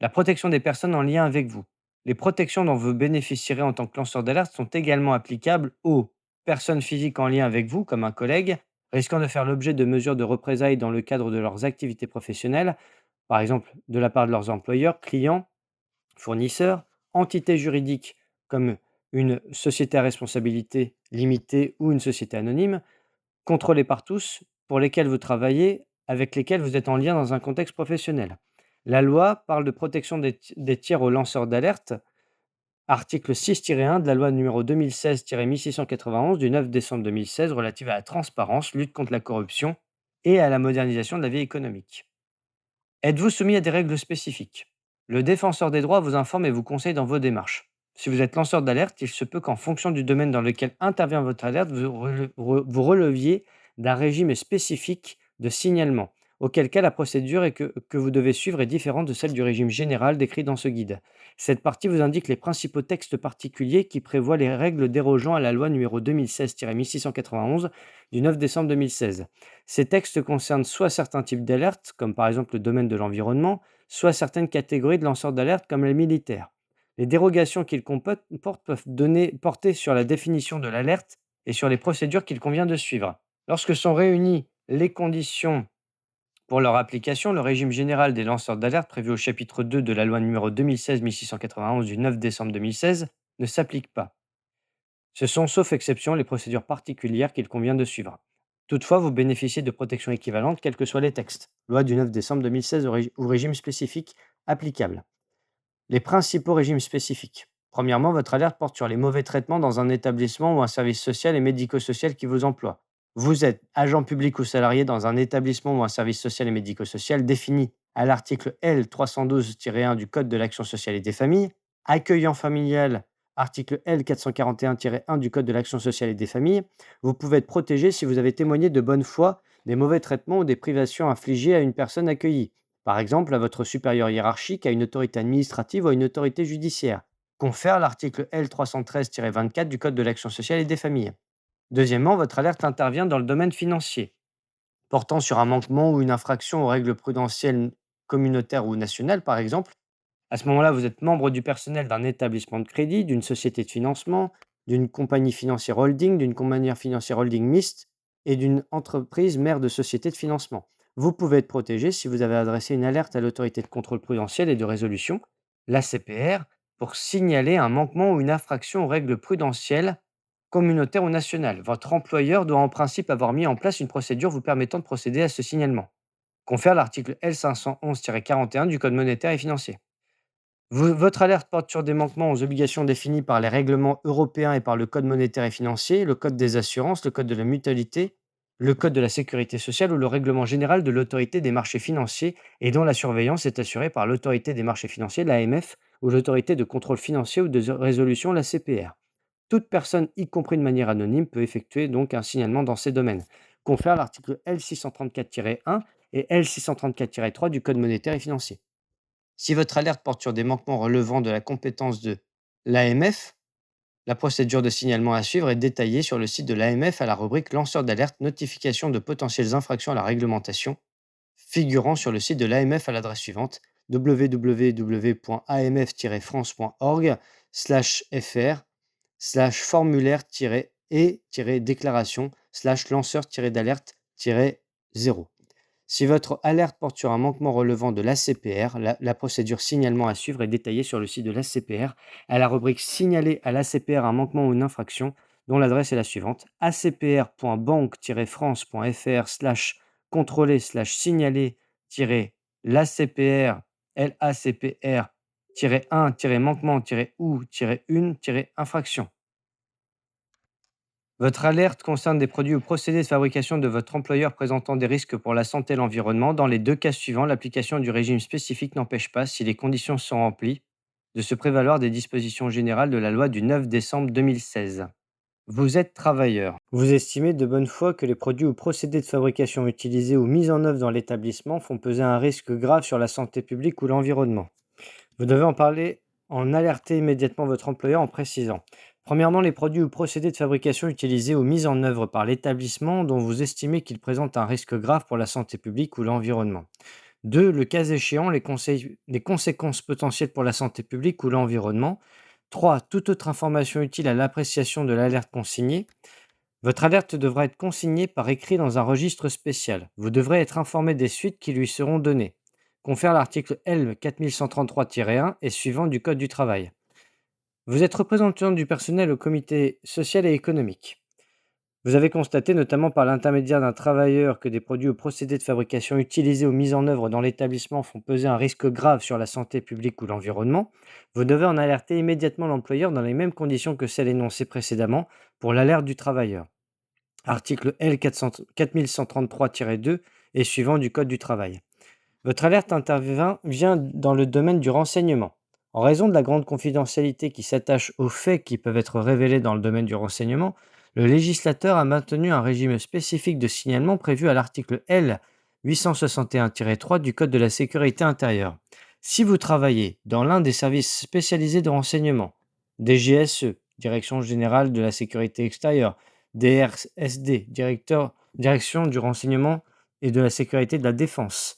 La protection des personnes en lien avec vous. Les protections dont vous bénéficierez en tant que lanceur d'alerte sont également applicables aux personnes physiques en lien avec vous, comme un collègue, risquant de faire l'objet de mesures de représailles dans le cadre de leurs activités professionnelles, par exemple de la part de leurs employeurs, clients, fournisseurs, entités juridiques comme une société à responsabilité limitée ou une société anonyme, contrôlée par tous, pour lesquels vous travaillez, avec lesquels vous êtes en lien dans un contexte professionnel. La loi parle de protection des tiers aux lanceurs d'alerte, article 6-1 de la loi numéro 2016-1691 du 9 décembre 2016 relative à la transparence, lutte contre la corruption et à la modernisation de la vie économique. Êtes-vous soumis à des règles spécifiques? Le défenseur des droits vous informe et vous conseille dans vos démarches. Si vous êtes lanceur d'alerte, il se peut qu'en fonction du domaine dans lequel intervient votre alerte, vous releviez d'un régime spécifique de signalement, auquel cas la procédure que vous devez suivre est différente de celle du régime général décrit dans ce guide. Cette partie vous indique les principaux textes particuliers qui prévoient les règles dérogeant à la loi numéro 2016-1691 du 9 décembre 2016. Ces textes concernent soit certains types d'alertes, comme par exemple le domaine de l'environnement, soit certaines catégories de lanceurs d'alerte, comme les militaires. Les dérogations qu'ils comportent peuvent porter sur la définition de l'alerte et sur les procédures qu'il convient de suivre. Lorsque sont réunies les conditions pour leur application, le régime général des lanceurs d'alerte prévu au chapitre 2 de la loi numéro 2016-1691 du 9 décembre 2016 ne s'applique pas. Ce sont, sauf exception, les procédures particulières qu'il convient de suivre. Toutefois, vous bénéficiez de protections équivalentes, quels que soient les textes. Loi du 9 décembre 2016 ou régime spécifique applicable. Les principaux régimes spécifiques. Premièrement, votre alerte porte sur les mauvais traitements dans un établissement ou un service social et médico-social qui vous emploie. Vous êtes agent public ou salarié dans un établissement ou un service social et médico-social défini à l'article L 312-1 du Code de l'action sociale et des familles, accueillant familial Article L 441-1 du Code de l'action sociale et des familles, vous pouvez être protégé si vous avez témoigné de bonne foi des mauvais traitements ou des privations infligées à une personne accueillie, par exemple à votre supérieur hiérarchique, à une autorité administrative ou à une autorité judiciaire. Confère l'article L 313-24 du Code de l'action sociale et des familles. Deuxièmement, votre alerte intervient dans le domaine financier, portant sur un manquement ou une infraction aux règles prudentielles communautaires ou nationales, par exemple. À ce moment-là, vous êtes membre du personnel d'un établissement de crédit, d'une société de financement, d'une compagnie financière holding, d'une compagnie financière holding mixte et d'une entreprise mère de société de financement. Vous pouvez être protégé si vous avez adressé une alerte à l'autorité de contrôle prudentiel et de résolution, l'ACPR, pour signaler un manquement ou une infraction aux règles prudentielles communautaires ou nationales. Votre employeur doit en principe avoir mis en place une procédure vous permettant de procéder à ce signalement. Confère l'article L 511-41 du Code monétaire et financier. Votre alerte porte sur des manquements aux obligations définies par les règlements européens et par le Code monétaire et financier, le Code des assurances, le Code de la mutualité, le Code de la sécurité sociale ou le règlement général de l'autorité des marchés financiers et dont la surveillance est assurée par l'autorité des marchés financiers, l'AMF, ou l'autorité de contrôle financier ou de résolution, la CPR. Toute personne, y compris de manière anonyme, peut effectuer donc un signalement dans ces domaines. Confère l'article L 634-1 et L 634-3 du Code monétaire et financier. Si votre alerte porte sur des manquements relevant de la compétence de l'AMF, la procédure de signalement à suivre est détaillée sur le site de l'AMF à la rubrique lanceur d'alerte notification de potentielles infractions à la réglementation, figurant sur le site de l'AMF à l'adresse suivante www.amf-france.org/fr/formulaire-et-déclaration/lanceur-d'alerte-0. Si votre alerte porte sur un manquement relevant de l'ACPR, la procédure signalement à suivre est détaillée sur le site de l'ACPR à la rubrique Signaler à l'ACPR un manquement ou une infraction, dont l'adresse est la suivante acpr.banque-france.fr/contrôler/signaler-l'ACPR LACPR-1-manquement-ou-1-infraction. Votre alerte concerne des produits ou procédés de fabrication de votre employeur présentant des risques pour la santé et l'environnement. Dans les deux cas suivants, l'application du régime spécifique n'empêche pas, si les conditions sont remplies, de se prévaloir des dispositions générales de la loi du 9 décembre 2016. Vous êtes travailleur. Vous estimez de bonne foi que les produits ou procédés de fabrication utilisés ou mis en œuvre dans l'établissement font peser un risque grave sur la santé publique ou l'environnement. Vous devez en alerter immédiatement votre employeur en précisant: premièrement, les produits ou procédés de fabrication utilisés ou mis en œuvre par l'établissement dont vous estimez qu'ils présentent un risque grave pour la santé publique ou l'environnement. 2. Le cas échéant, les conséquences potentielles pour la santé publique ou l'environnement. 3. Toute autre information utile à l'appréciation de l'alerte consignée. Votre alerte devra être consignée par écrit dans un registre spécial. Vous devrez être informé des suites qui lui seront données. Confère l'article L 4133-1 et suivant du Code du travail. Vous êtes représentant du personnel au comité social et économique. Vous avez constaté, notamment par l'intermédiaire d'un travailleur, que des produits ou procédés de fabrication utilisés ou mis en œuvre dans l'établissement font peser un risque grave sur la santé publique ou l'environnement. Vous devez en alerter immédiatement l'employeur dans les mêmes conditions que celles énoncées précédemment pour l'alerte du travailleur. Article L 4133-2 et suivant du Code du travail. Votre alerte intervient dans le domaine du renseignement. En raison de la grande confidentialité qui s'attache aux faits qui peuvent être révélés dans le domaine du renseignement, le législateur a maintenu un régime spécifique de signalement prévu à l'article L 861-3 du Code de la sécurité intérieure. Si vous travaillez dans l'un des services spécialisés de renseignement, DGSE, Direction générale de la sécurité extérieure, DRSD, Direction du renseignement et de la sécurité de la défense,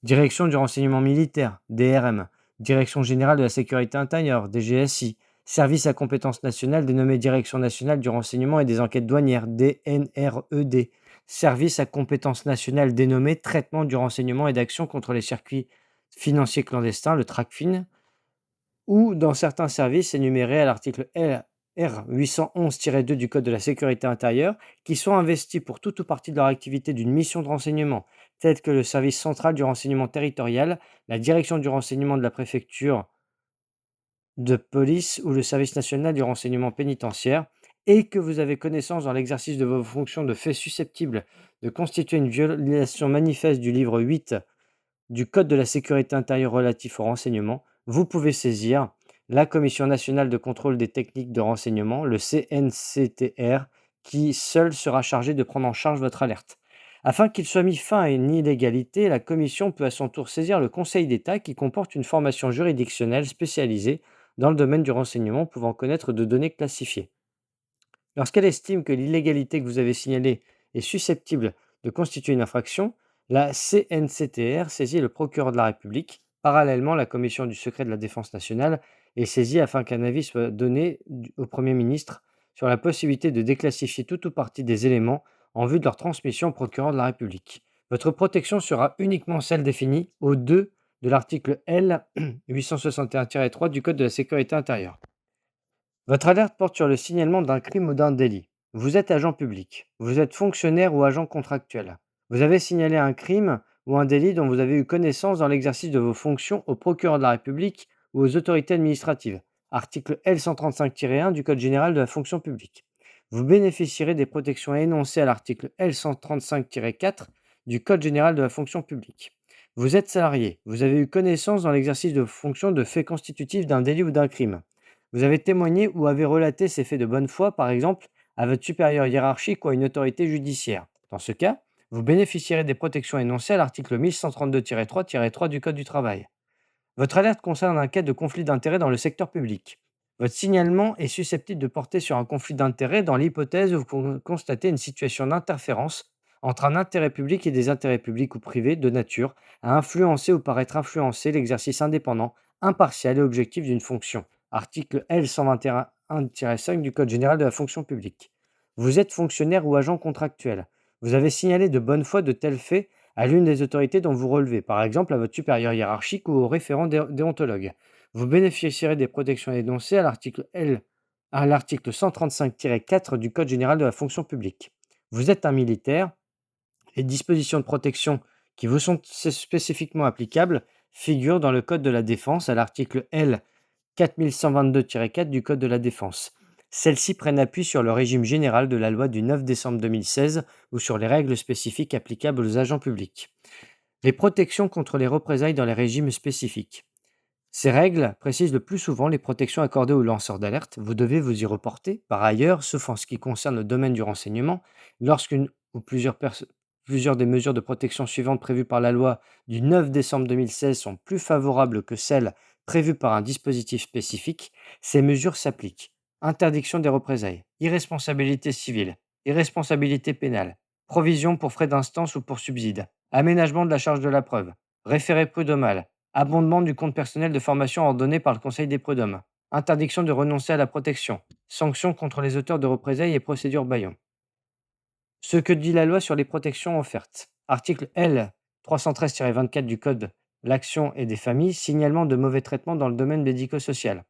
Direction du renseignement militaire, DRM, Direction générale de la sécurité intérieure, DGSI, Service à compétence nationale dénommé Direction nationale du renseignement et des enquêtes douanières, DNRED, Service à compétence nationale dénommé Traitement du renseignement et d'action contre les circuits financiers clandestins, le TRACFIN, ou dans certains services énumérés à l'article R 811-2 du Code de la sécurité intérieure, qui sont investis pour toute ou partie de leur activité d'une mission de renseignement, telles que le service central du renseignement territorial, la direction du renseignement de la préfecture de police ou le service national du renseignement pénitentiaire, et que vous avez connaissance dans l'exercice de vos fonctions de faits susceptibles de constituer une violation manifeste du livre 8 du Code de la sécurité intérieure relatif au renseignement, vous pouvez saisir la Commission nationale de contrôle des techniques de renseignement, le CNCTR, qui seul sera chargé de prendre en charge votre alerte. Afin qu'il soit mis fin à une illégalité, la Commission peut à son tour saisir le Conseil d'État qui comporte une formation juridictionnelle spécialisée dans le domaine du renseignement pouvant connaître de données classifiées. Lorsqu'elle estime que l'illégalité que vous avez signalée est susceptible de constituer une infraction, la CNCTR saisit le procureur de la République. Parallèlement, la Commission du secret de la défense nationale est saisie afin qu'un avis soit donné au Premier ministre sur la possibilité de déclassifier tout ou partie des éléments en vue de leur transmission au procureur de la République. Votre protection sera uniquement celle définie au 2 de l'article L 861-3 du Code de la sécurité intérieure. Votre alerte porte sur le signalement d'un crime ou d'un délit. Vous êtes agent public, vous êtes fonctionnaire ou agent contractuel. Vous avez signalé un crime ou un délit dont vous avez eu connaissance dans l'exercice de vos fonctions au procureur de la République ou aux autorités administratives. Article L135-1 du Code général de la fonction publique. Vous bénéficierez des protections énoncées à l'article L135-4 du Code général de la fonction publique. Vous êtes salarié, vous avez eu connaissance dans l'exercice de vos fonctions de faits constitutifs d'un délit ou d'un crime. Vous avez témoigné ou avez relaté ces faits de bonne foi, par exemple, à votre supérieur hiérarchique ou à une autorité judiciaire. Dans ce cas, vous bénéficierez des protections énoncées à l'article 1132-3-3 du Code du travail. Votre alerte concerne un cas de conflit d'intérêts dans le secteur public. Votre signalement est susceptible de porter sur un conflit d'intérêts dans l'hypothèse où vous constatez une situation d'interférence entre un intérêt public et des intérêts publics ou privés de nature à influencer ou paraître influencer l'exercice indépendant, impartial et objectif d'une fonction. Article L121-5 du Code général de la fonction publique. Vous êtes fonctionnaire ou agent contractuel. Vous avez signalé de bonne foi de tels faits à l'une des autorités dont vous relevez, par exemple à votre supérieur hiérarchique ou au référent déontologue. Vous bénéficierez des protections énoncées à l'article 135-4 du Code général de la fonction publique. Vous êtes un militaire. Les dispositions de protection qui vous sont spécifiquement applicables figurent dans le Code de la défense à l'article L 4122-4 du Code de la défense. Celles-ci prennent appui sur le régime général de la loi du 9 décembre 2016 ou sur les règles spécifiques applicables aux agents publics. Les protections contre les représailles dans les régimes spécifiques. Ces règles précisent le plus souvent les protections accordées aux lanceurs d'alerte. Vous devez vous y reporter. Par ailleurs, sauf en ce qui concerne le domaine du renseignement, lorsqu'une ou plusieurs des mesures de protection suivantes prévues par la loi du 9 décembre 2016 sont plus favorables que celles prévues par un dispositif spécifique, ces mesures s'appliquent. Interdiction des représailles, irresponsabilité civile, irresponsabilité pénale, provision pour frais d'instance ou pour subside, aménagement de la charge de la preuve, référé prud'homal, abondement du compte personnel de formation ordonné par le Conseil des prud'hommes. Interdiction de renoncer à la protection. Sanctions contre les auteurs de représailles et procédures bâillons. Ce que dit la loi sur les protections offertes. Article L 313-24 du Code l'action et des familles, signalement de mauvais traitements dans le domaine médico-social.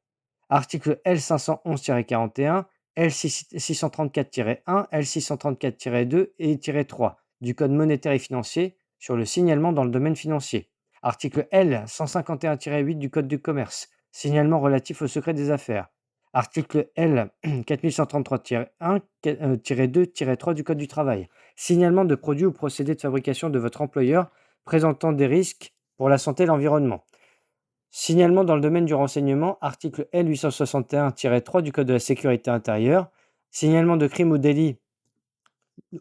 Article L 511-41, L 634-1, L 634-2 et 3 du Code monétaire et financier sur le signalement dans le domaine financier. Article L 151-8 du Code du commerce, signalement relatif au secret des affaires. Article L 4133-1-2-3 du Code du travail, signalement de produits ou procédés de fabrication de votre employeur présentant des risques pour la santé et l'environnement. Signalement dans le domaine du renseignement, article L 861-3 du Code de la sécurité intérieure, signalement de crimes ou délits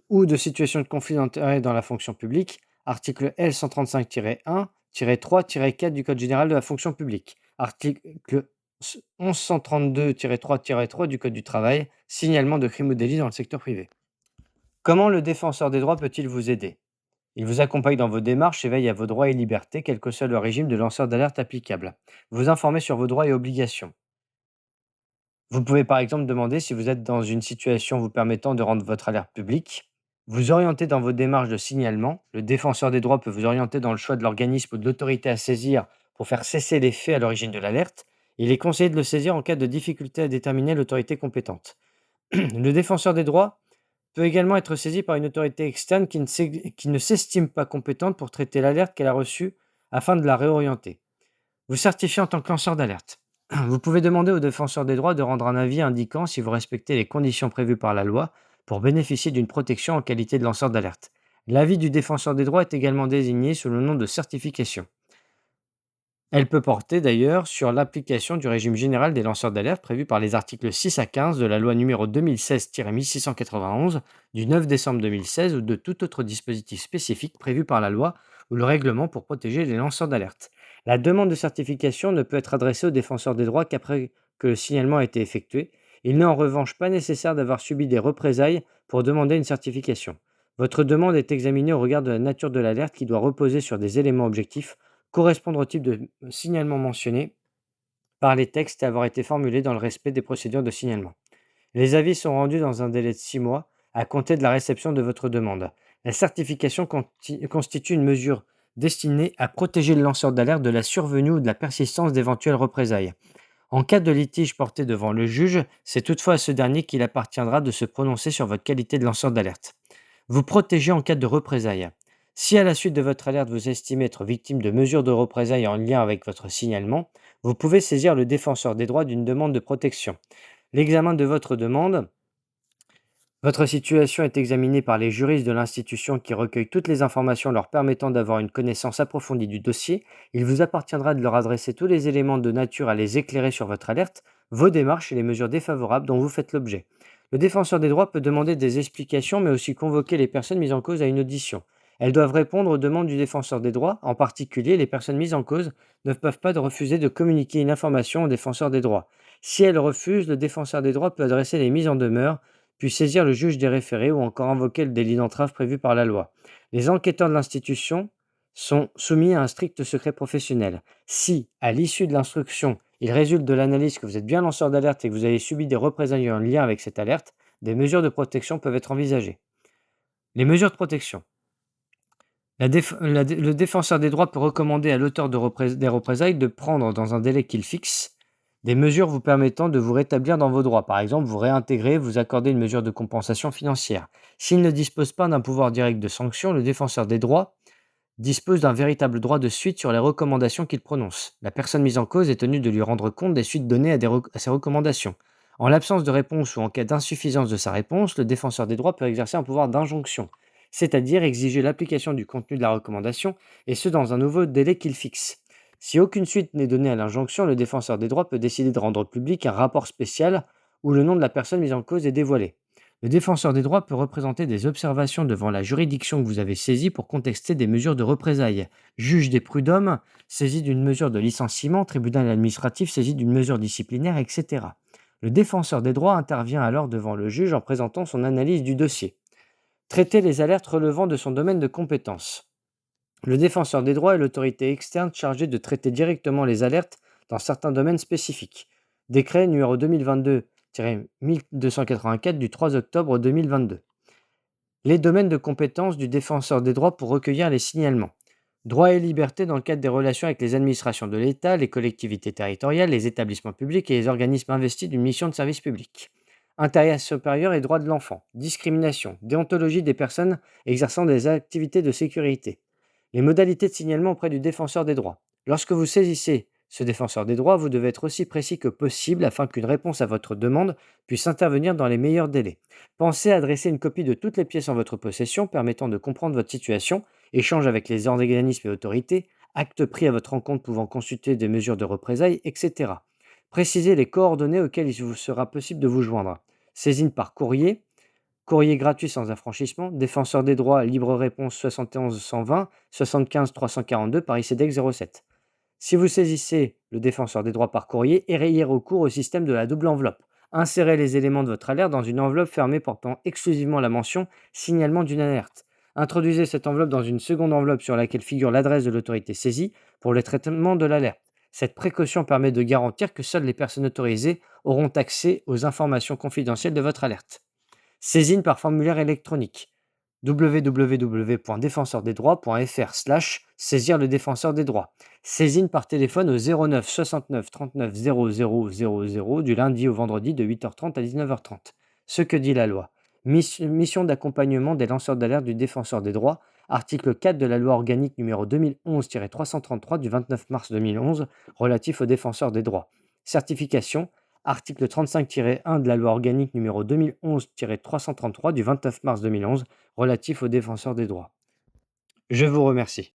ou de situations de conflit d'intérêts dans la fonction publique, article L 135-1-3-4 du Code général de la fonction publique, article 1132-3-3 du Code du travail, signalement de crimes ou délits dans le secteur privé. Comment le défenseur des droits peut-il vous aider? Il vous accompagne dans vos démarches et veille à vos droits et libertés, quel que soit le régime de lanceur d'alerte applicable. Vous informer sur vos droits et obligations. Vous pouvez par exemple demander si vous êtes dans une situation vous permettant de rendre votre alerte publique. Vous orienter dans vos démarches de signalement. Le défenseur des droits peut vous orienter dans le choix de l'organisme ou de l'autorité à saisir pour faire cesser les faits à l'origine de l'alerte. Il est conseillé de le saisir en cas de difficulté à déterminer l'autorité compétente. Le défenseur des droits peut également être saisi par une autorité externe qui ne s'estime pas compétente pour traiter l'alerte qu'elle a reçue afin de la réorienter. Vous certifiez en tant que lanceur d'alerte. Vous pouvez demander au défenseur des droits de rendre un avis indiquant si vous respectez les conditions prévues par la loi pour bénéficier d'une protection en qualité de lanceur d'alerte. L'avis du défenseur des droits est également désigné sous le nom de certification. Elle peut porter d'ailleurs sur l'application du régime général des lanceurs d'alerte prévu par les articles 6 à 15 de la loi numéro 2016-1691 du 9 décembre 2016 ou de tout autre dispositif spécifique prévu par la loi ou le règlement pour protéger les lanceurs d'alerte. La demande de certification ne peut être adressée aux défenseurs des droits qu'après que le signalement a été effectué. Il n'est en revanche pas nécessaire d'avoir subi des représailles pour demander une certification. Votre demande est examinée au regard de la nature de l'alerte qui doit reposer sur des éléments objectifs, correspondre au type de signalement mentionné par les textes et avoir été formulé dans le respect des procédures de signalement. Les avis sont rendus dans un délai de 6 mois à compter de la réception de votre demande. La certification constitue une mesure destinée à protéger le lanceur d'alerte de la survenue ou de la persistance d'éventuelles représailles. En cas de litige porté devant le juge, c'est toutefois à ce dernier qu'il appartiendra de se prononcer sur votre qualité de lanceur d'alerte. Vous protégez en cas de représailles. Si à la suite de votre alerte vous estimez être victime de mesures de représailles en lien avec votre signalement, vous pouvez saisir le défenseur des droits d'une demande de protection. L'examen de votre situation est examinée par les juristes de l'institution qui recueillent toutes les informations leur permettant d'avoir une connaissance approfondie du dossier. Il vous appartiendra de leur adresser tous les éléments de nature à les éclairer sur votre alerte, vos démarches et les mesures défavorables dont vous faites l'objet. Le défenseur des droits peut demander des explications, mais aussi convoquer les personnes mises en cause à une audition. Elles doivent répondre aux demandes du défenseur des droits. En particulier, les personnes mises en cause ne peuvent pas refuser de communiquer une information au défenseur des droits. Si elles refusent, le défenseur des droits peut adresser les mises en demeure, puis saisir le juge des référés ou encore invoquer le délit d'entrave prévu par la loi. Les enquêteurs de l'institution sont soumis à un strict secret professionnel. Si, à l'issue de l'instruction, il résulte de l'analyse que vous êtes bien lanceur d'alerte et que vous avez subi des représailles en lien avec cette alerte, des mesures de protection peuvent être envisagées. Les mesures de protection. Le défenseur des droits peut recommander à l'auteur des représailles de prendre, dans un délai qu'il fixe, des mesures vous permettant de vous rétablir dans vos droits. Par exemple, vous réintégrer, vous accorder une mesure de compensation financière. S'il ne dispose pas d'un pouvoir direct de sanction, le défenseur des droits dispose d'un véritable droit de suite sur les recommandations qu'il prononce. La personne mise en cause est tenue de lui rendre compte des suites données à ses recommandations. En l'absence de réponse ou en cas d'insuffisance de sa réponse, le défenseur des droits peut exercer un pouvoir d'injonction, c'est-à-dire exiger l'application du contenu de la recommandation, et ce dans un nouveau délai qu'il fixe. Si aucune suite n'est donnée à l'injonction, le défenseur des droits peut décider de rendre public un rapport spécial où le nom de la personne mise en cause est dévoilé. Le défenseur des droits peut représenter des observations devant la juridiction que vous avez saisie pour contester des mesures de représailles. Juge des prud'hommes, saisi d'une mesure de licenciement, tribunal administratif saisi d'une mesure disciplinaire, etc. Le défenseur des droits intervient alors devant le juge en présentant son analyse du dossier. Traiter les alertes relevant de son domaine de compétence. Le défenseur des droits est l'autorité externe chargée de traiter directement les alertes dans certains domaines spécifiques. Décret numéro 2022-1284 du 3 octobre 2022. Les domaines de compétence du défenseur des droits pour recueillir les signalements. Droits et libertés dans le cadre des relations avec les administrations de l'État, les collectivités territoriales, les établissements publics et les organismes investis d'une mission de service public. Intérêt supérieur et droits de l'enfant. Discrimination. Déontologie des personnes exerçant des activités de sécurité. Les modalités de signalement auprès du défenseur des droits. Lorsque vous saisissez ce défenseur des droits, vous devez être aussi précis que possible afin qu'une réponse à votre demande puisse intervenir dans les meilleurs délais. Pensez à adresser une copie de toutes les pièces en votre possession permettant de comprendre votre situation, échange avec les organismes et autorités, actes pris à votre rencontre pouvant constituer des mesures de représailles, etc. Précisez les coordonnées auxquelles il vous sera possible de vous joindre. Saisine par courrier, courrier gratuit sans affranchissement, défenseur des droits, libre réponse 71 120 75 342 Paris CEDEX 07. Si vous saisissez le défenseur des droits par courrier, ayez recours au système de la double enveloppe. Insérez les éléments de votre alerte dans une enveloppe fermée portant exclusivement la mention signalement d'une alerte. Introduisez cette enveloppe dans une seconde enveloppe sur laquelle figure l'adresse de l'autorité saisie pour le traitement de l'alerte. Cette précaution permet de garantir que seules les personnes autorisées auront accès aux informations confidentielles de votre alerte. Saisine par formulaire électronique. www.défenseurdesdroits.fr/saisir le défenseur des droits. Saisine par téléphone au 09 69 39 00 00 du lundi au vendredi de 8h30 à 19h30. Ce que dit la loi. Mission d'accompagnement des lanceurs d'alerte du défenseur des droits. Article 4 de la loi organique numéro 2011-333 du 29 mars 2011 relatif aux défenseurs des droits. Certification. Article 35-1 de la loi organique numéro 2011-333 du 29 mars 2011 relatif aux défenseurs des droits. Je vous remercie.